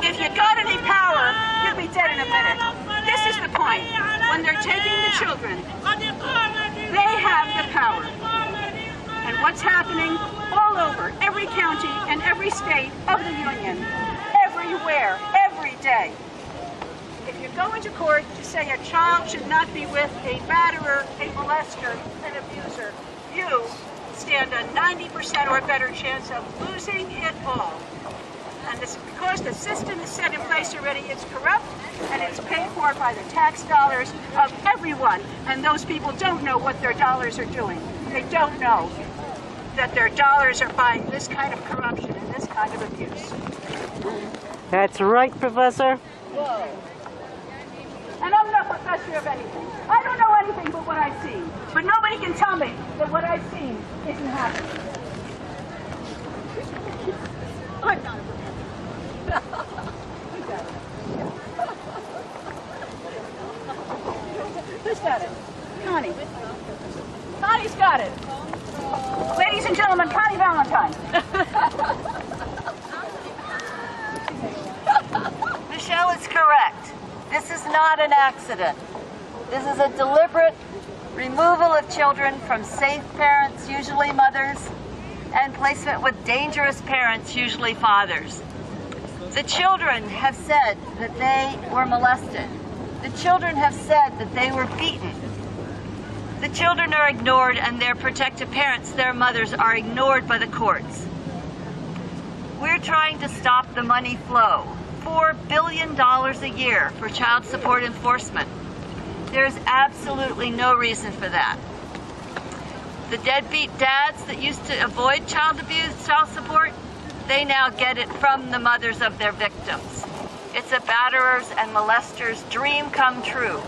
S10: If you got any power, you'd be dead in a minute. This is the point. When they're taking the children, they have the power. And what's happening all over, every county and every state of the Union, everywhere, every day. If you go into court to say a child should not be with a batterer, a molester, an abuser, you stand a 90% or better chance of losing it all. And this is because the system is set in place already. It's corrupt, and it's paid for by the tax dollars of everyone. And those people don't know what their dollars are doing. They don't know that their dollars are buying this kind of corruption and this kind of abuse.
S1: That's right, Professor.
S10: Whoa. And I'm not a professor of anything. I don't know anything but what I've seen. But nobody can tell me that what I've seen isn't happening. I'm not a professor. Who's got it? Connie. Connie's got it. Ladies and gentlemen, Connie Valentine.
S17: Michelle is correct. This is not an accident. This is a deliberate removal of children from safe parents, usually mothers, and placement with dangerous parents, usually fathers. The children have said that they were molested. The children have said that they were beaten. The children are ignored, and their protective parents, their mothers, are ignored by the courts. We're trying to stop the money flow. $4 billion a year for child support enforcement. There's absolutely no reason for that. The deadbeat dads that used to avoid child abuse, child support, they now get it from the mothers of their victims. It's a batterer's and molester's dream come true.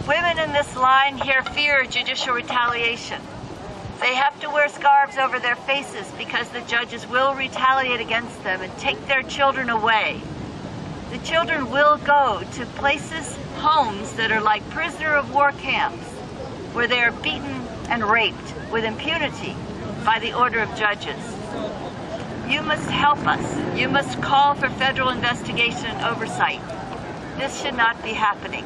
S17: Women in this line here fear judicial retaliation. They have to wear scarves over their faces because the judges will retaliate against them and take their children away. The children will go to places, homes that are like prisoner of war camps, where they are beaten and raped with impunity by the order of judges. You must help us. You must call for federal investigation and oversight. This should not be happening.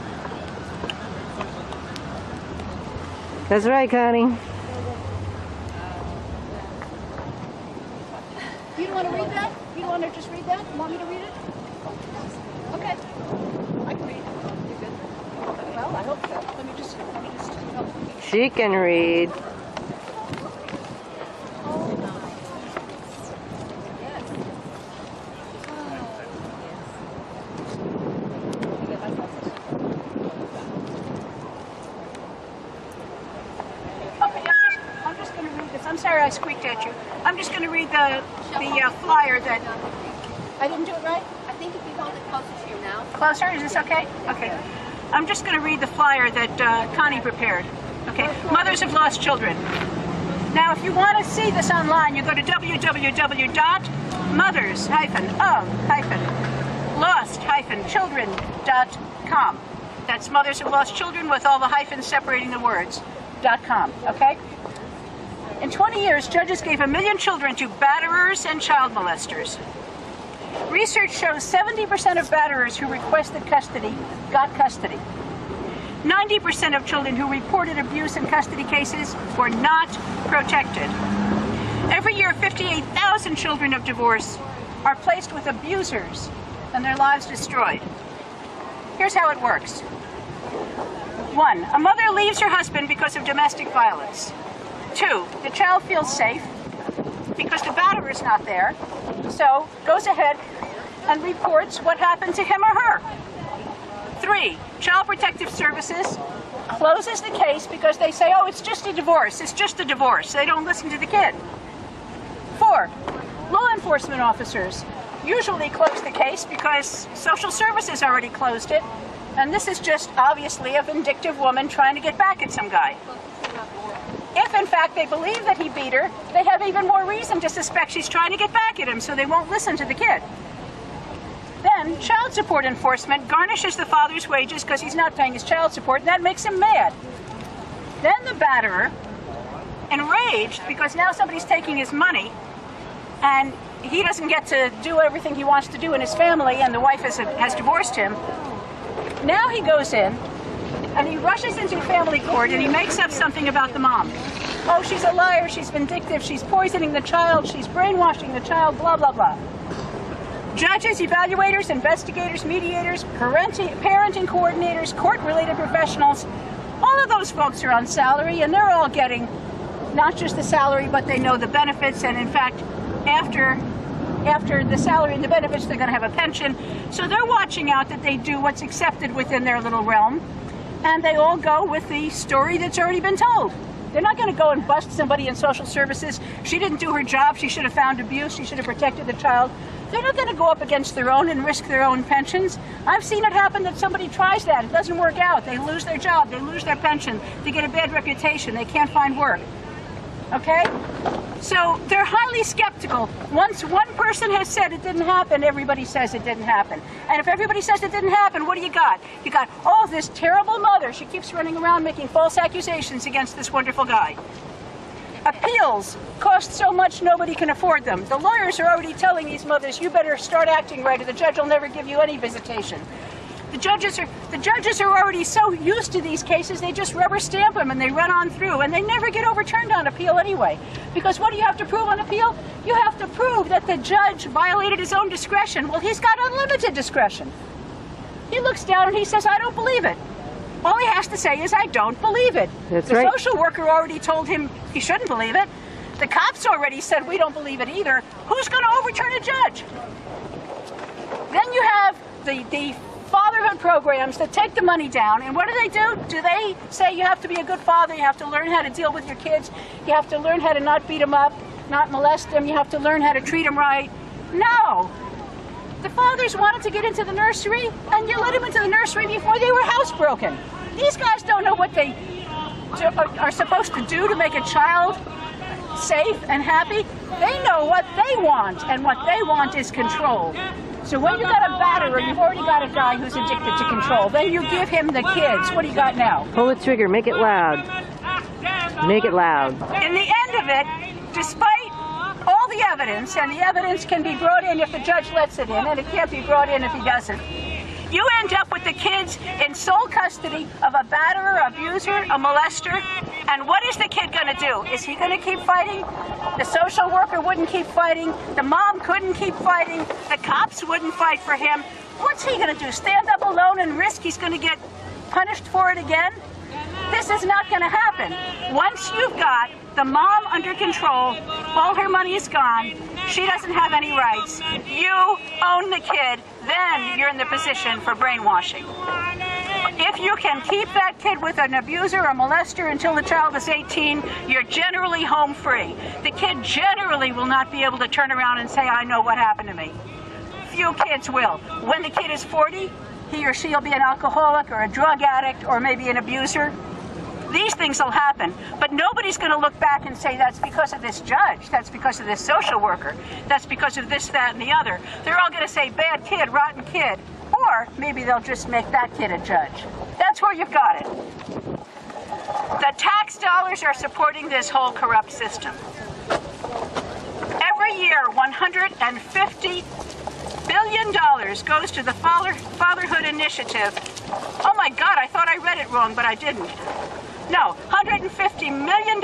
S1: That's right, Connie.
S10: You don't want to read that? You don't want to just read that? You want me to read it? Okay. I can read it. You're good? Well, I hope so. Let me just help you.
S1: She can read.
S10: I'm sorry I squeaked at you. I'm just going to read the flyer that... I didn't do it right?
S3: I think if you hold it closer to your mouth.
S10: Closer? Is this okay? Okay. I'm just going to read the flyer that Connie prepared. Okay. Mothers have lost children. Now, if you want to see this online, you go to www.mothers-of-lost-children.com. That's mothers have lost children with all the hyphens separating the words. .com. Okay? In 20 years, judges gave 1 million children to batterers and child molesters. Research shows 70% of batterers who requested custody got custody. 90% of children who reported abuse in custody cases were not protected. Every year, 58,000 children of divorce are placed with abusers and their lives destroyed. Here's how it works. 1, a mother leaves her husband because of domestic violence. 2, the child feels safe because the batterer is not there, so goes ahead and reports what happened to him or her. 3, Child Protective Services closes the case because they say, oh, it's just a divorce, it's just a divorce. They don't listen to the kid. 4, law enforcement officers usually close the case because social services already closed it, and this is just obviously a vindictive woman trying to get back at some guy. If, in fact, they believe that he beat her, they have even more reason to suspect she's trying to get back at him, so they won't listen to the kid. Then, child support enforcement garnishes the father's wages because he's not paying his child support, and that makes him mad. Then the batterer, enraged because now somebody's taking his money, and he doesn't get to do everything he wants to do in his family, and the wife has divorced him. Now he goes in, and he rushes into family court and he makes up something about the mom. Oh, she's a liar, she's vindictive, she's poisoning the child, she's brainwashing the child, blah, blah, blah. Judges, evaluators, investigators, mediators, parenting coordinators, court-related professionals, all of those folks are on salary, and they're all getting not just the salary, but they know the benefits, and in fact, after the salary and the benefits, they're going to have a pension. So they're watching out that they do what's accepted within their little realm. And they all go with the story that's already been told. They're not going to go and bust somebody in social services. She didn't do her job. She should have found abuse. She should have protected the child. They're not going to go up against their own and risk their own pensions. I've seen it happen that somebody tries that. It doesn't work out. They lose their job. They lose their pension. They get a bad reputation. They can't find work. Okay? So they're highly skeptical. Once one person has said it didn't happen, everybody says it didn't happen. And if everybody says it didn't happen, what do you got? You got, oh, this terrible mother. She keeps running around making false accusations against this wonderful guy. Appeals cost so much nobody can afford them. The lawyers are already telling these mothers, you better start acting right or the judge will never give you any visitation. The judges are already so used to these cases, they just rubber stamp them and they run on through, and they never get overturned on appeal anyway. Because what do you have to prove on appeal? You have to prove that the judge violated his own discretion. Well, he's got unlimited discretion. He looks down and he says, I don't believe it. All he has to say is, I don't believe it.
S1: That's
S10: the
S1: right.
S10: social worker already told him he shouldn't believe it. The cops already said, we don't believe it either. Who's going to overturn a judge? Then you have the fatherhood programs that take the money down, and what do? Do they say you have to be a good father, you have to learn how to deal with your kids, you have to learn how to not beat them up, not molest them, you have to learn how to treat them right? No. The fathers wanted to get into the nursery, and you let them into the nursery before they were housebroken. These guys don't know what they are supposed to do to make a child safe and happy. They know what they want, and what they want is control. So when you got a batterer, you've already got a guy who's addicted to control. Then you give him the kids. What do you got now?
S1: Pull the trigger. Make it loud. Make it loud.
S10: In the end of it, despite all the evidence, and the evidence can be brought in if the judge lets it in, and it can't be brought in if he doesn't, you end up with the kids in sole custody of a batterer, abuser, a molester. And what is the kid going to do? Is he going to keep fighting? The social worker wouldn't keep fighting. The mom couldn't keep fighting. The cops wouldn't fight for him. What's he going to do? Stand up alone and risk he's going to get punished for it again? This is not going to happen. Once you've got the mom under control, all her money is gone, she doesn't have any rights, you own the kid, then you're in the position for brainwashing. If you can keep that kid with an abuser or molester until the child is 18, you're generally home free. The kid generally will not be able to turn around and say, I know what happened to me. Few kids will. When the kid is 40, he or she will be an alcoholic or a drug addict or maybe an abuser. These things will happen, but nobody's going to look back and say that's because of this judge, that's because of this social worker, that's because of this, that, and the other. They're all going to say bad kid, rotten kid, or maybe they'll just make that kid a judge. That's where you've got it. The tax dollars are supporting this whole corrupt system. Every year, $150 billion goes to the Fatherhood Initiative. Oh my God, I thought I read it wrong, but I didn't. No, $150 million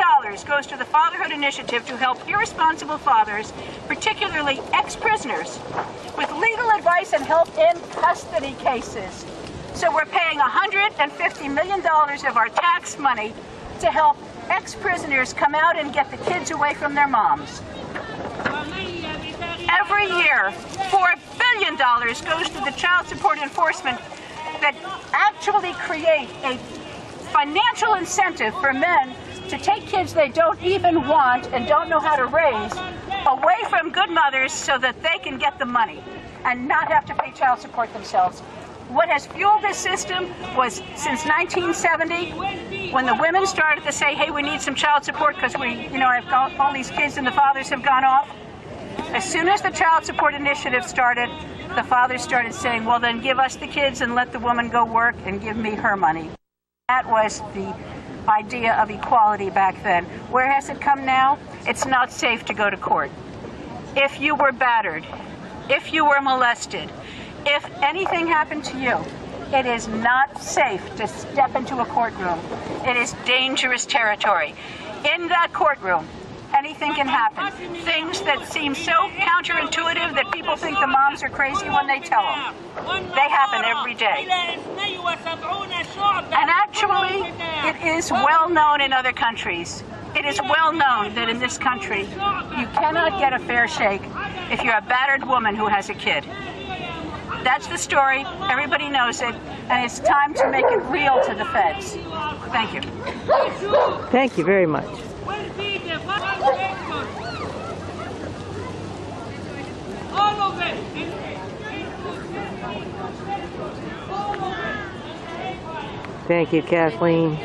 S10: goes to the Fatherhood Initiative to help irresponsible fathers, particularly ex-prisoners, with legal advice and help in custody cases. So we're paying $150 million of our tax money to help ex-prisoners come out and get the kids away from their moms. Every year, $4 billion goes to the child support enforcement that actually create a financial incentive for men to take kids they don't even want and don't know how to raise away from good mothers so that they can get the money and not have to pay child support themselves. What has fueled this system was since 1970, when the women started to say, hey, we need some child support because I've got all these kids and the fathers have gone off. As soon as the child support initiative started, the fathers started saying, well, then give us the kids and let the woman go work and give me her money. That was the idea of equality back then. Where has it come now? It's not safe to go to court. If you were battered, if you were molested, if anything happened to you, it is not safe to step into a courtroom. It is dangerous territory. In that courtroom, anything can happen. Things that seem so counterintuitive that people think the moms are crazy when they tell them. They happen every day. And actually, it is well known in other countries. It is well known that in this country, you cannot get a fair shake if you're a battered woman who has a kid. That's the story. Everybody knows it. And it's time to make it real to the feds. Thank you.
S1: Thank you very much. Thank you, Kathleen.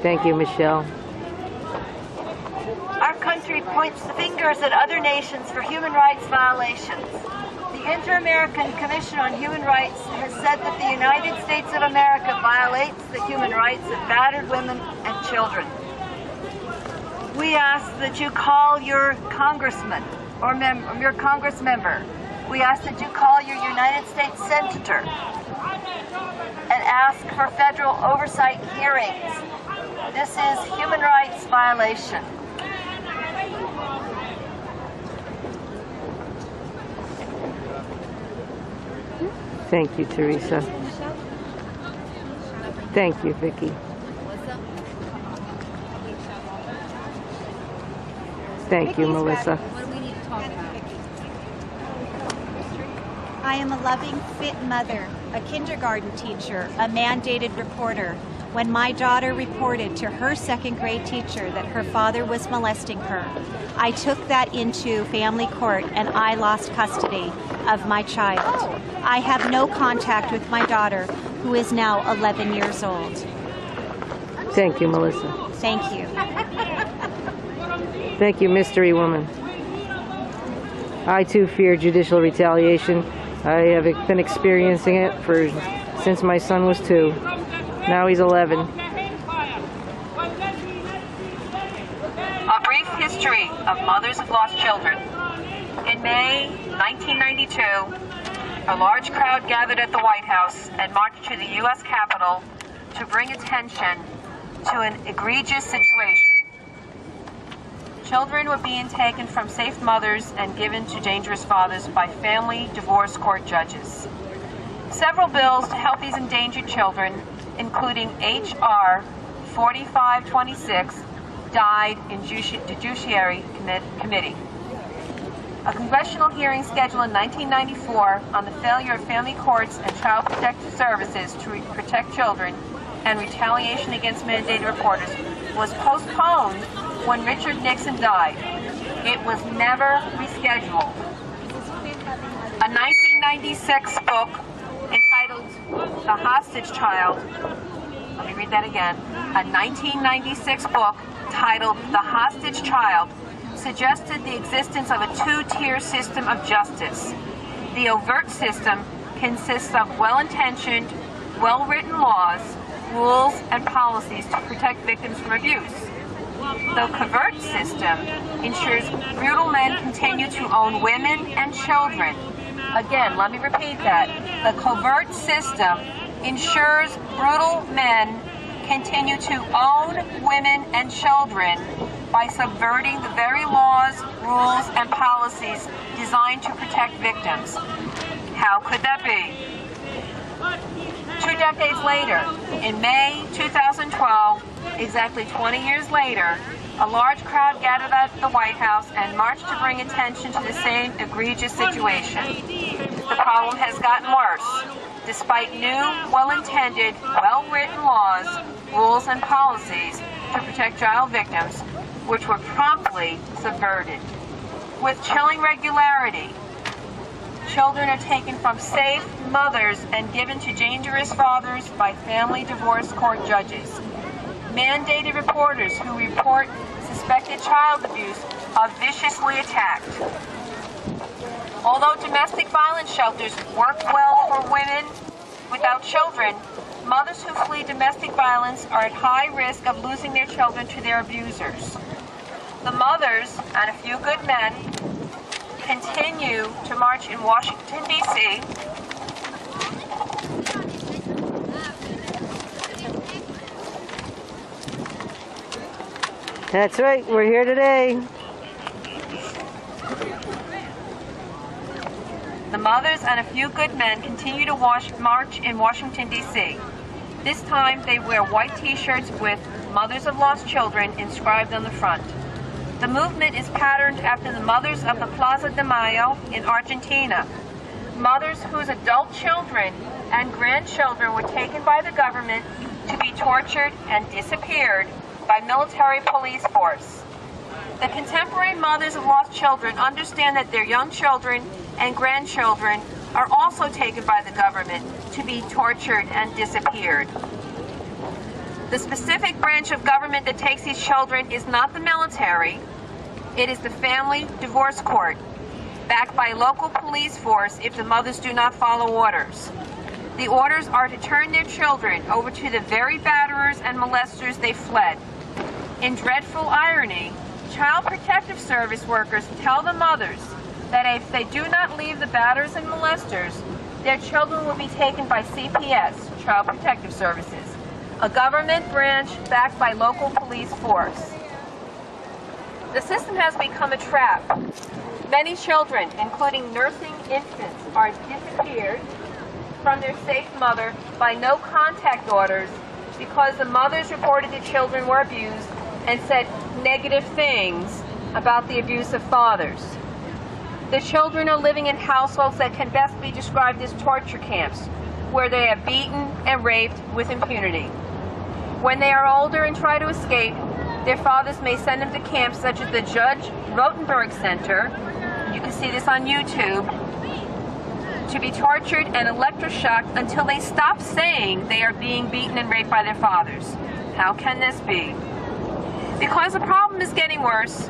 S1: Thank you, Michelle.
S17: Our country points the fingers at other nations for human rights violations. The Inter-American Commission on Human Rights has said that the United States of America violates the human rights of battered women and children. We ask that you call your congressman or your Congress member. We ask that you call your United States senator and ask for federal oversight hearings. This is human rights violation.
S1: Thank you, Teresa. Thank you, Vicki. Thank you, Melissa.
S11: What do we need to talk about?
S2: I am a loving, fit mother, a kindergarten teacher, a mandated reporter. When my daughter reported to her second grade teacher that her father was molesting her, I took that into family court and I lost custody of my child. I have no contact with my daughter, who is now 11 years old.
S1: Thank you, Melissa.
S2: Thank you.
S1: Thank you, Mystery Woman. I too fear judicial retaliation. I have been experiencing it since my son was 2. Now he's 11.
S13: A brief history of mothers of lost children. In May 1992, a large crowd gathered at the White House and marched to the U.S. Capitol to bring attention to an egregious situation. Children were being taken from safe mothers and given to dangerous fathers by family divorce court judges. Several bills to help these endangered children, including H.R. 4526, died in Judiciary Committee. A congressional hearing scheduled in 1994 on the failure of family courts and child protective services to protect children and retaliation against mandated reporters was postponed when Richard Nixon died. It was never rescheduled. A 1996 book entitled The Hostage Child, let me read that again, a 1996 book titled The Hostage Child suggested the existence of a two-tier system of justice. The overt system consists of well-intentioned, well-written laws, rules, and policies to protect victims from abuse. The covert system ensures brutal men continue to own women and children. Again, let me repeat that. The covert system ensures brutal men continue to own women and children by subverting the very laws, rules, and policies designed to protect victims. How could that be? 2 decades later, in May 2012, exactly 20 years later, a large crowd gathered at the White House and marched to bring attention to the same egregious situation. The problem has gotten worse. Despite new, well-intended, well-written laws, rules, and policies to protect child victims, which were promptly subverted. With chilling regularity, children are taken from safe mothers and given to dangerous fathers by family divorce court judges. Mandated reporters who report suspected child abuse are viciously attacked. Although domestic violence shelters work well for women without children, mothers who flee domestic violence are at high risk of losing their children to their abusers. The mothers and a few good men continue to march in Washington, D.C.
S1: That's right, we're here today.
S13: The mothers and a few good men continue to march in Washington, D.C. This time they wear white t-shirts with Mothers of Lost Children inscribed on the front. The movement is patterned after the mothers of the Plaza de Mayo in Argentina. Mothers whose adult children and grandchildren were taken by the government to be tortured and disappeared by military police force. The contemporary mothers of lost children understand that their young children and grandchildren are also taken by the government to be tortured and disappeared. The specific branch of government that takes these children is not the military, it is the family divorce court. backed by local police force if the mothers do not follow orders. The orders are to turn their children over to the very batterers and molesters they fled. In dreadful irony, Child Protective Service workers tell the mothers that if they do not leave the batterers and molesters, their children will be taken by CPS, Child Protective Services, a government branch backed by local police force. The system has become a trap. Many children, including nursing infants, are disappeared from their safe mother by no contact orders because the mothers reported the children were abused and said negative things about the abuse of fathers. The children are living in households that can best be described as torture camps, where they are beaten and raped with impunity. When they are older and try to escape, their fathers may send them to camps such as the Judge Rotenberg Center, you can see this on YouTube, to be tortured and electroshocked until they stop saying they are being beaten and raped by their fathers. How can this be? Because the problem is getting worse,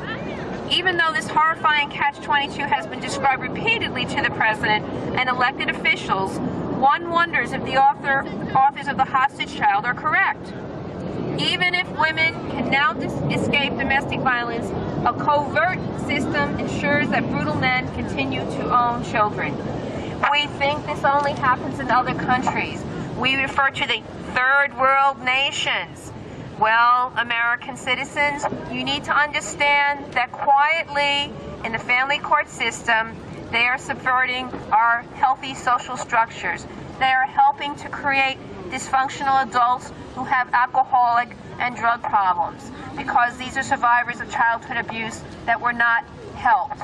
S13: even though this horrifying catch-22 has been described repeatedly to the president and elected officials, one wonders if the authors of the hostage child are correct. Even if women can now escape domestic violence, a covert system ensures that brutal men continue to own children. We think this only happens in other countries. We refer to the third world nations. Well, American citizens, you need to understand that quietly in the family court system, they are subverting our healthy social structures. They are helping to create dysfunctional adults who have alcoholic and drug problems because these are survivors of childhood abuse that were not helped.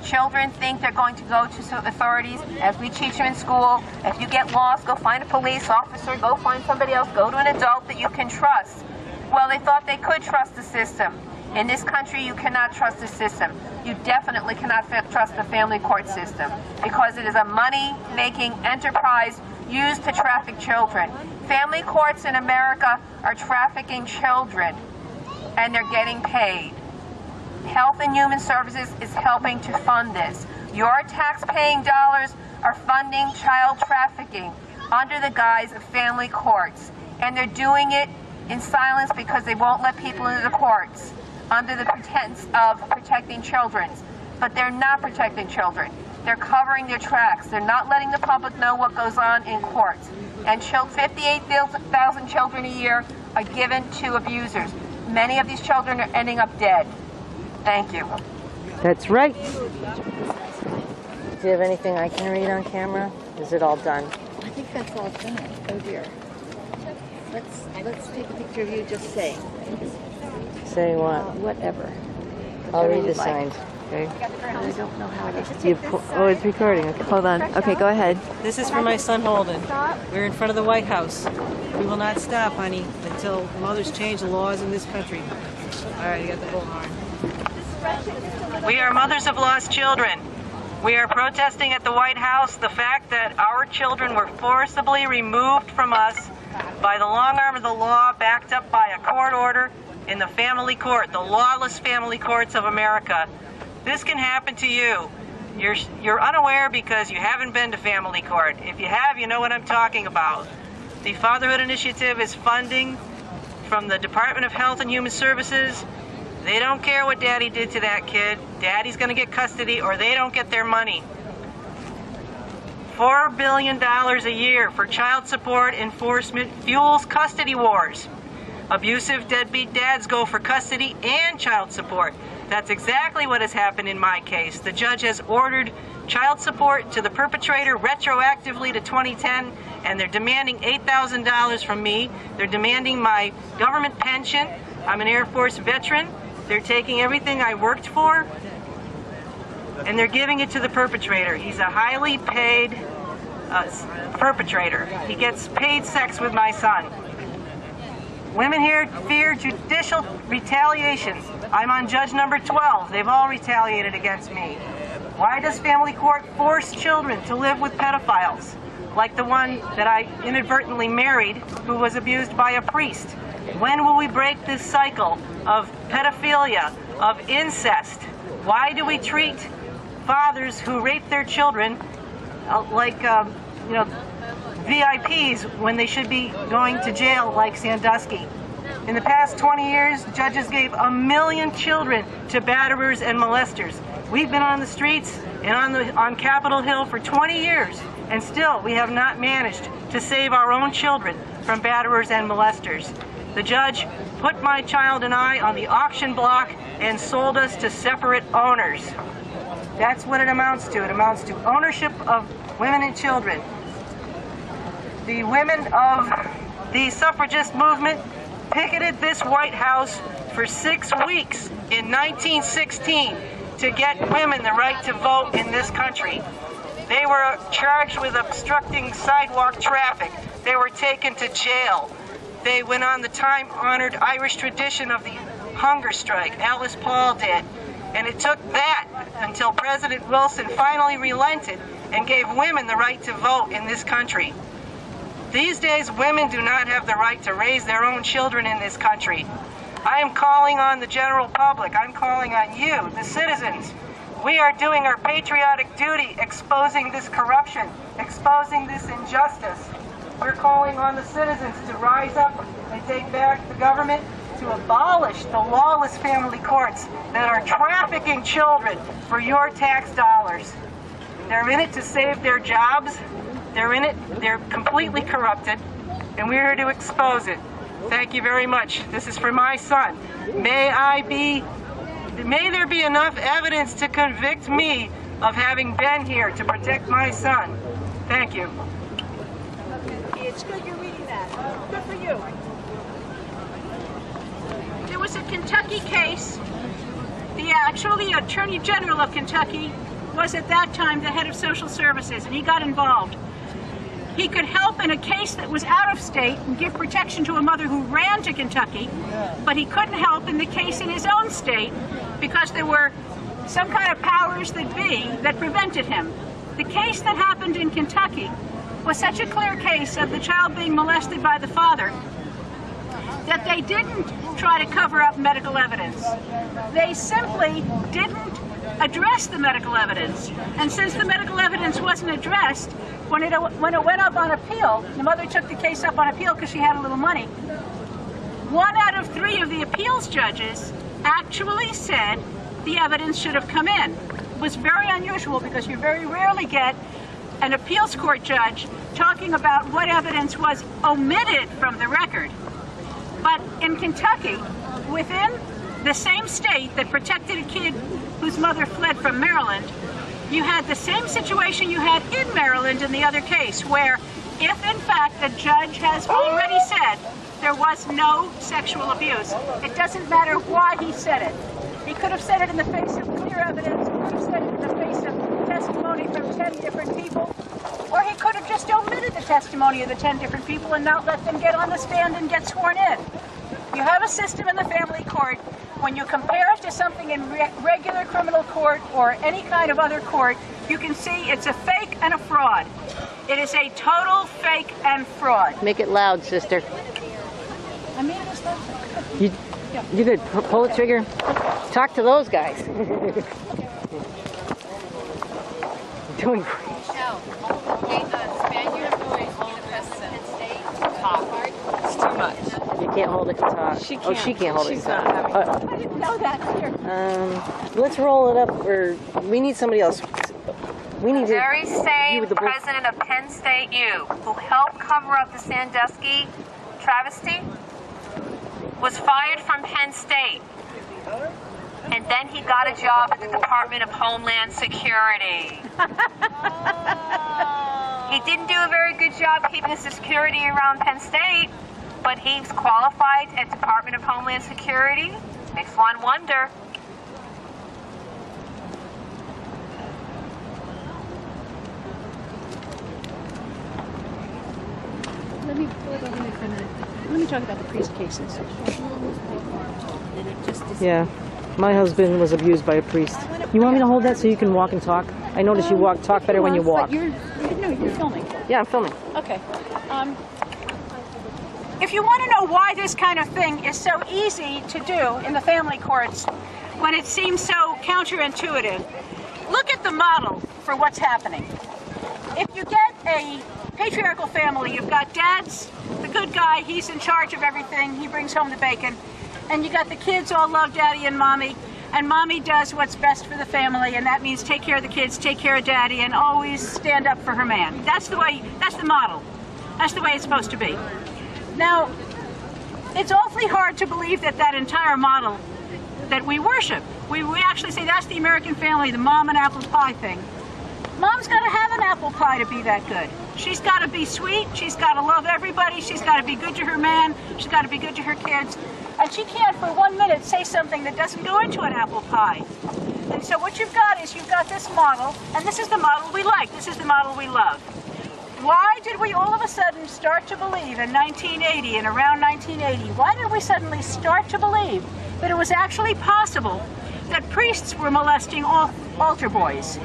S13: Children think they're going to go to authorities, as we teach them in school. If you get lost, go find a police officer, go find somebody else, go to an adult that you can trust. Well, they thought they could trust the system. In this country, you cannot trust the system. You definitely cannot trust the family court system because it is a money-making enterprise used to traffic children. Family courts in America are trafficking children, and they're getting paid. Health and Human Services is helping to fund this. Your tax-paying dollars are funding child trafficking under the guise of family courts, and they're doing it in silence because they won't let people into the courts under the pretense of protecting children. But they're not protecting children. They're covering their tracks. They're not letting the public know what goes on in courts. And 58,000 children a year are given to abusers. Many of these children are ending up dead. Thank you.
S1: That's right. Do you have anything I can read on camera? Is it all done?
S11: I think that's all done. Oh dear. Let's take a picture of you just saying.
S1: Say what?
S11: Whatever.
S1: I'll read the
S11: you'd like.
S1: signs. Okay.
S11: I don't know how to.
S1: Oh, it's recording. Okay.
S3: Hold on. Okay, go ahead.
S18: This is for my son Holden. We're in front of the White House. We will not stop, honey, until mothers change the laws in this country. All right, you got the bullhorn. We are mothers of lost children. We are protesting at the White House the fact that our children were forcibly removed from us by the long arm of the law, backed up by a court order in the family court, the lawless family courts of America. This can happen to you. You're unaware because you haven't been to family court. If you have, you know what I'm talking about. The Fatherhood Initiative is funding from the Department of Health and Human Services. They don't care what daddy did to that kid. Daddy's going to get custody or they don't get their money. $4 billion a year for child support enforcement fuels custody wars. Abusive deadbeat dads go for custody and child support. That's exactly what has happened in my case. The judge has ordered child support to the perpetrator retroactively to 2010, and they're demanding $8,000 from me. They're demanding my government pension. I'm an Air Force veteran. They're taking everything I worked for, and they're giving it to the perpetrator. He's a highly paid perpetrator. He gets paid sex with my son. Women here fear judicial retaliation. I'm on judge number 12. They've all retaliated against me. Why does family court force children to live with pedophiles, like the one that I inadvertently married, who was abused by a priest? When will we break this cycle of pedophilia, of incest? Why do we treat fathers who rape their children like VIPs when they should be going to jail like Sandusky. In the past 20 years, judges gave 1 million children to batterers and molesters. We've been on the streets and on Capitol Hill for 20 years, and still we have not managed to save our own children from batterers and molesters. The judge put my child and I on the auction block and sold us to separate owners. That's what it amounts to. It amounts to ownership of women and children. The women of the suffragist movement picketed this White House for 6 weeks in 1916 to get women the right to vote in this country. They were charged with obstructing sidewalk traffic. They were taken to jail. They went on the time-honored Irish tradition of the hunger strike. Alice Paul did. And it took that until President Wilson finally relented and gave women the right to vote in this country. These days, women do not have the right to raise their own children in this country. I am calling on the general public. I'm calling on you, the citizens. We are doing our patriotic duty, exposing this corruption, exposing this injustice. We're calling on the citizens to rise up and take back the government, to abolish the lawless family courts that are trafficking children for your tax dollars. They're in it to save their jobs. They're in it, they're completely corrupted, and we're here to expose it. Thank you very much. This is for my son. May there be enough evidence to convict me of having been here to protect my son. Thank you.
S16: It's good you're reading that. Good for you. There was a Kentucky case. The Attorney General of Kentucky was at that time the head of social services, and he got involved. He could help in a case that was out of state and give protection to a mother who ran to Kentucky, but he couldn't help in the case in his own state because there were some kind of powers that be that prevented him. The case that happened in Kentucky was such a clear case of the child being molested by the father that they didn't try to cover up medical evidence. They simply didn't address the medical evidence. And since the medical evidence wasn't addressed, when it went up on appeal, the mother took the case up on appeal because she had a little money. 1 out of 3 of the appeals judges actually said the evidence should have come in. It was very unusual because you very rarely get an appeals court judge talking about what evidence was omitted from the record. But in Kentucky, within the same state that protected a kid whose mother fled from Maryland, you had the same situation you had in Maryland in the other case, where if in fact the judge has already said there was no sexual abuse, it doesn't matter why he said it. He could have said it in the face of clear evidence, he could have said it in the face of testimony from 10 different people, or he could have just omitted the testimony of the 10 different people and not let them get on the stand and get sworn in. You have a system in the family court. When you compare it to something in regular criminal court or any kind of other court, you can see it's a fake and a fraud. It is a total fake and fraud.
S1: Make it loud, sister.
S16: I mean, it's not.
S1: You could pull the trigger. Talk to those guys. Doing great.
S12: It's too much.
S1: You can't hold it to talk.
S12: She can't.
S1: Oh, she can't hold it to
S12: She's
S1: talk.
S12: not having
S16: I didn't know that. Here.
S1: Let's roll it up, or we need somebody else. We need
S13: The very same
S1: the
S13: president of Penn State U who helped cover up the Sandusky travesty was fired from Penn State. And then he got a job at the Department of Homeland Security. He didn't do a very good job keeping the security around Penn State, but he's qualified at Department of Homeland Security. Makes one wonder.
S10: Let me talk about the priest cases.
S1: Yeah. My husband was abused by a priest. You want me to hold that so you can walk and talk? I notice you talk better when you walk.
S10: But you're filming.
S1: Yeah, I'm filming.
S10: Okay.
S16: If you want to know why this kind of thing is so easy to do in the family courts, when it seems so counterintuitive, look at the model for what's happening. If you get a patriarchal family, you've got dad's the good guy, he's in charge of everything, he brings home the bacon, and you got the kids all love daddy and mommy does what's best for the family, and that means take care of the kids, take care of daddy, and always stand up for her man. That's the model. That's the way it's supposed to be. Now, it's awfully hard to believe that that entire model that we worship, we actually say that's the American family, the mom and apple pie thing. Mom's got to have an apple pie to be that good. She's got to be sweet, she's got to love everybody, she's got to be good to her man, she's got to be good to her kids, and she can't for 1 minute say something that doesn't go into an apple pie. And so what you've got is you've got this model, and this is the model we like, this is the model we love. Why did we all of a sudden start to believe in 1980 and around 1980, why did we suddenly start to believe that it was actually possible that priests were molesting altar boys?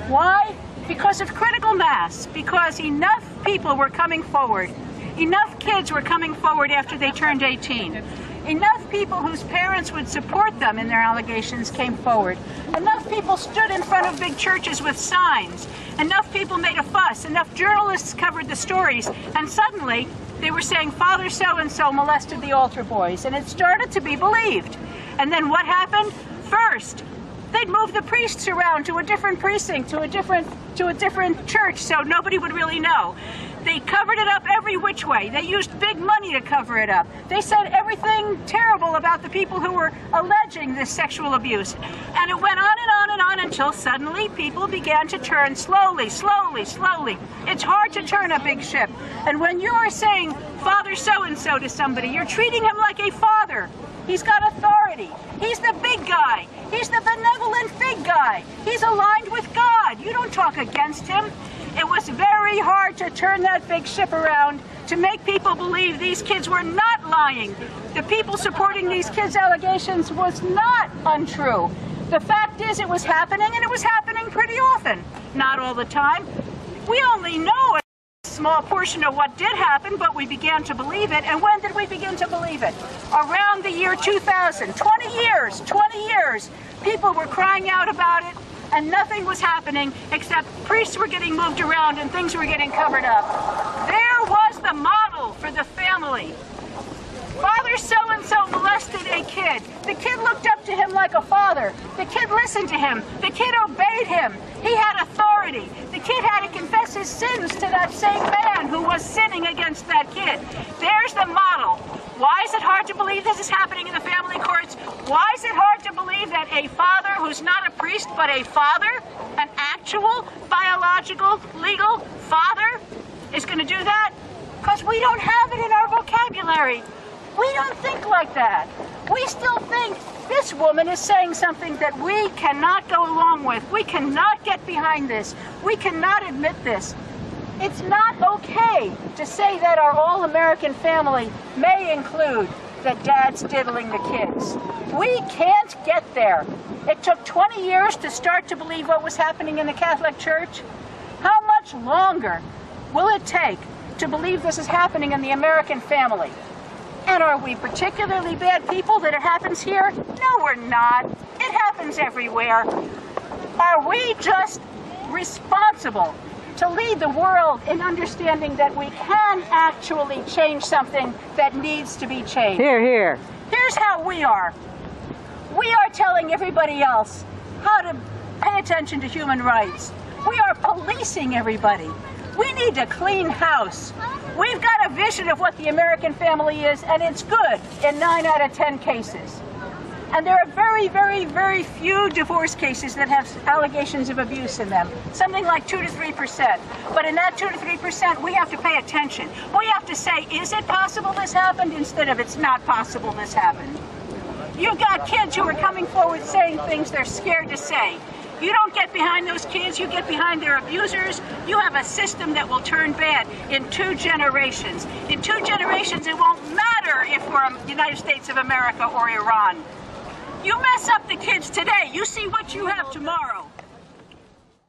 S16: Why? Because of critical mass, because enough people were coming forward, enough kids were coming forward after they turned 18, enough people whose parents would support them in their allegations came forward, enough people stood in front of big churches with signs, enough people made a fuss, enough journalists covered the stories, and suddenly they were saying Father so-and-so molested the altar boys, and it started to be believed. And then what happened? First, they'd move the priests around to a different precinct, to a different church, so nobody would really know. They covered it up every which way. They used big money to cover it up. They said everything terrible about the people who were alleging this sexual abuse. And it went on and on and on until suddenly people began to turn slowly, slowly, slowly. It's hard to turn a big ship. And when you are saying Father so-and-so to somebody, you're treating him like a father. He's got authority. He's the big guy. He's the benevolent big guy. He's aligned with God. You don't talk against him. It was very hard to turn that big ship around to make people believe these kids were not lying. The people supporting these kids' allegations was not untrue. The fact is it was happening, and it was happening pretty often. Not all the time. We only know a small portion of what did happen, but we began to believe it. And when did we begin to believe it? Around the year 2000. 20 years. People were crying out about it, and nothing was happening except priests were getting moved around and things were getting covered up. There was the model for the family. Father so-and-so molested a kid. The kid looked up to him like a father. The kid listened to him. The kid obeyed him. He had authority. The kid had to confess his sins to that same man who was sinning against that kid. There's the model. Why is it hard to believe this is happening in the family courts? Why is it hard to believe that a father who's not a priest but a father, an actual biological legal father, is going to do that? Because we don't have it in our vocabulary. We don't think like that. We still think this woman is saying something that we cannot go along with. We cannot get behind this. We cannot admit this. It's not okay to say that our all-American family may include that dad's diddling the kids. We can't get there. It took 20 years to start to believe what was happening in the Catholic Church. How much longer will it take to believe this is happening in the American family? And are we particularly bad people that it happens here? No, we're not. It happens everywhere. Are we just responsible to lead the world in understanding that we can actually change something that needs to be changed?
S1: Here.
S16: Here's how we are. We are telling everybody else how to pay attention to human rights. We are policing everybody. We need to clean house. We've got a vision of what the American family is, and it's good in 9 out of 10 cases. And there are very, very, very few divorce cases that have allegations of abuse in them. Something like 2 to 3%. But in that 2 to 3%, we have to pay attention. We have to say, is it possible this happened, instead of it's not possible this happened. You've got kids who are coming forward saying things they're scared to say. You don't get behind those kids, you get behind their abusers. You have a system that will turn bad in 2 generations. In 2 generations, it won't matter if we're the United States of America or Iran. You mess up the kids today, you see what you have tomorrow.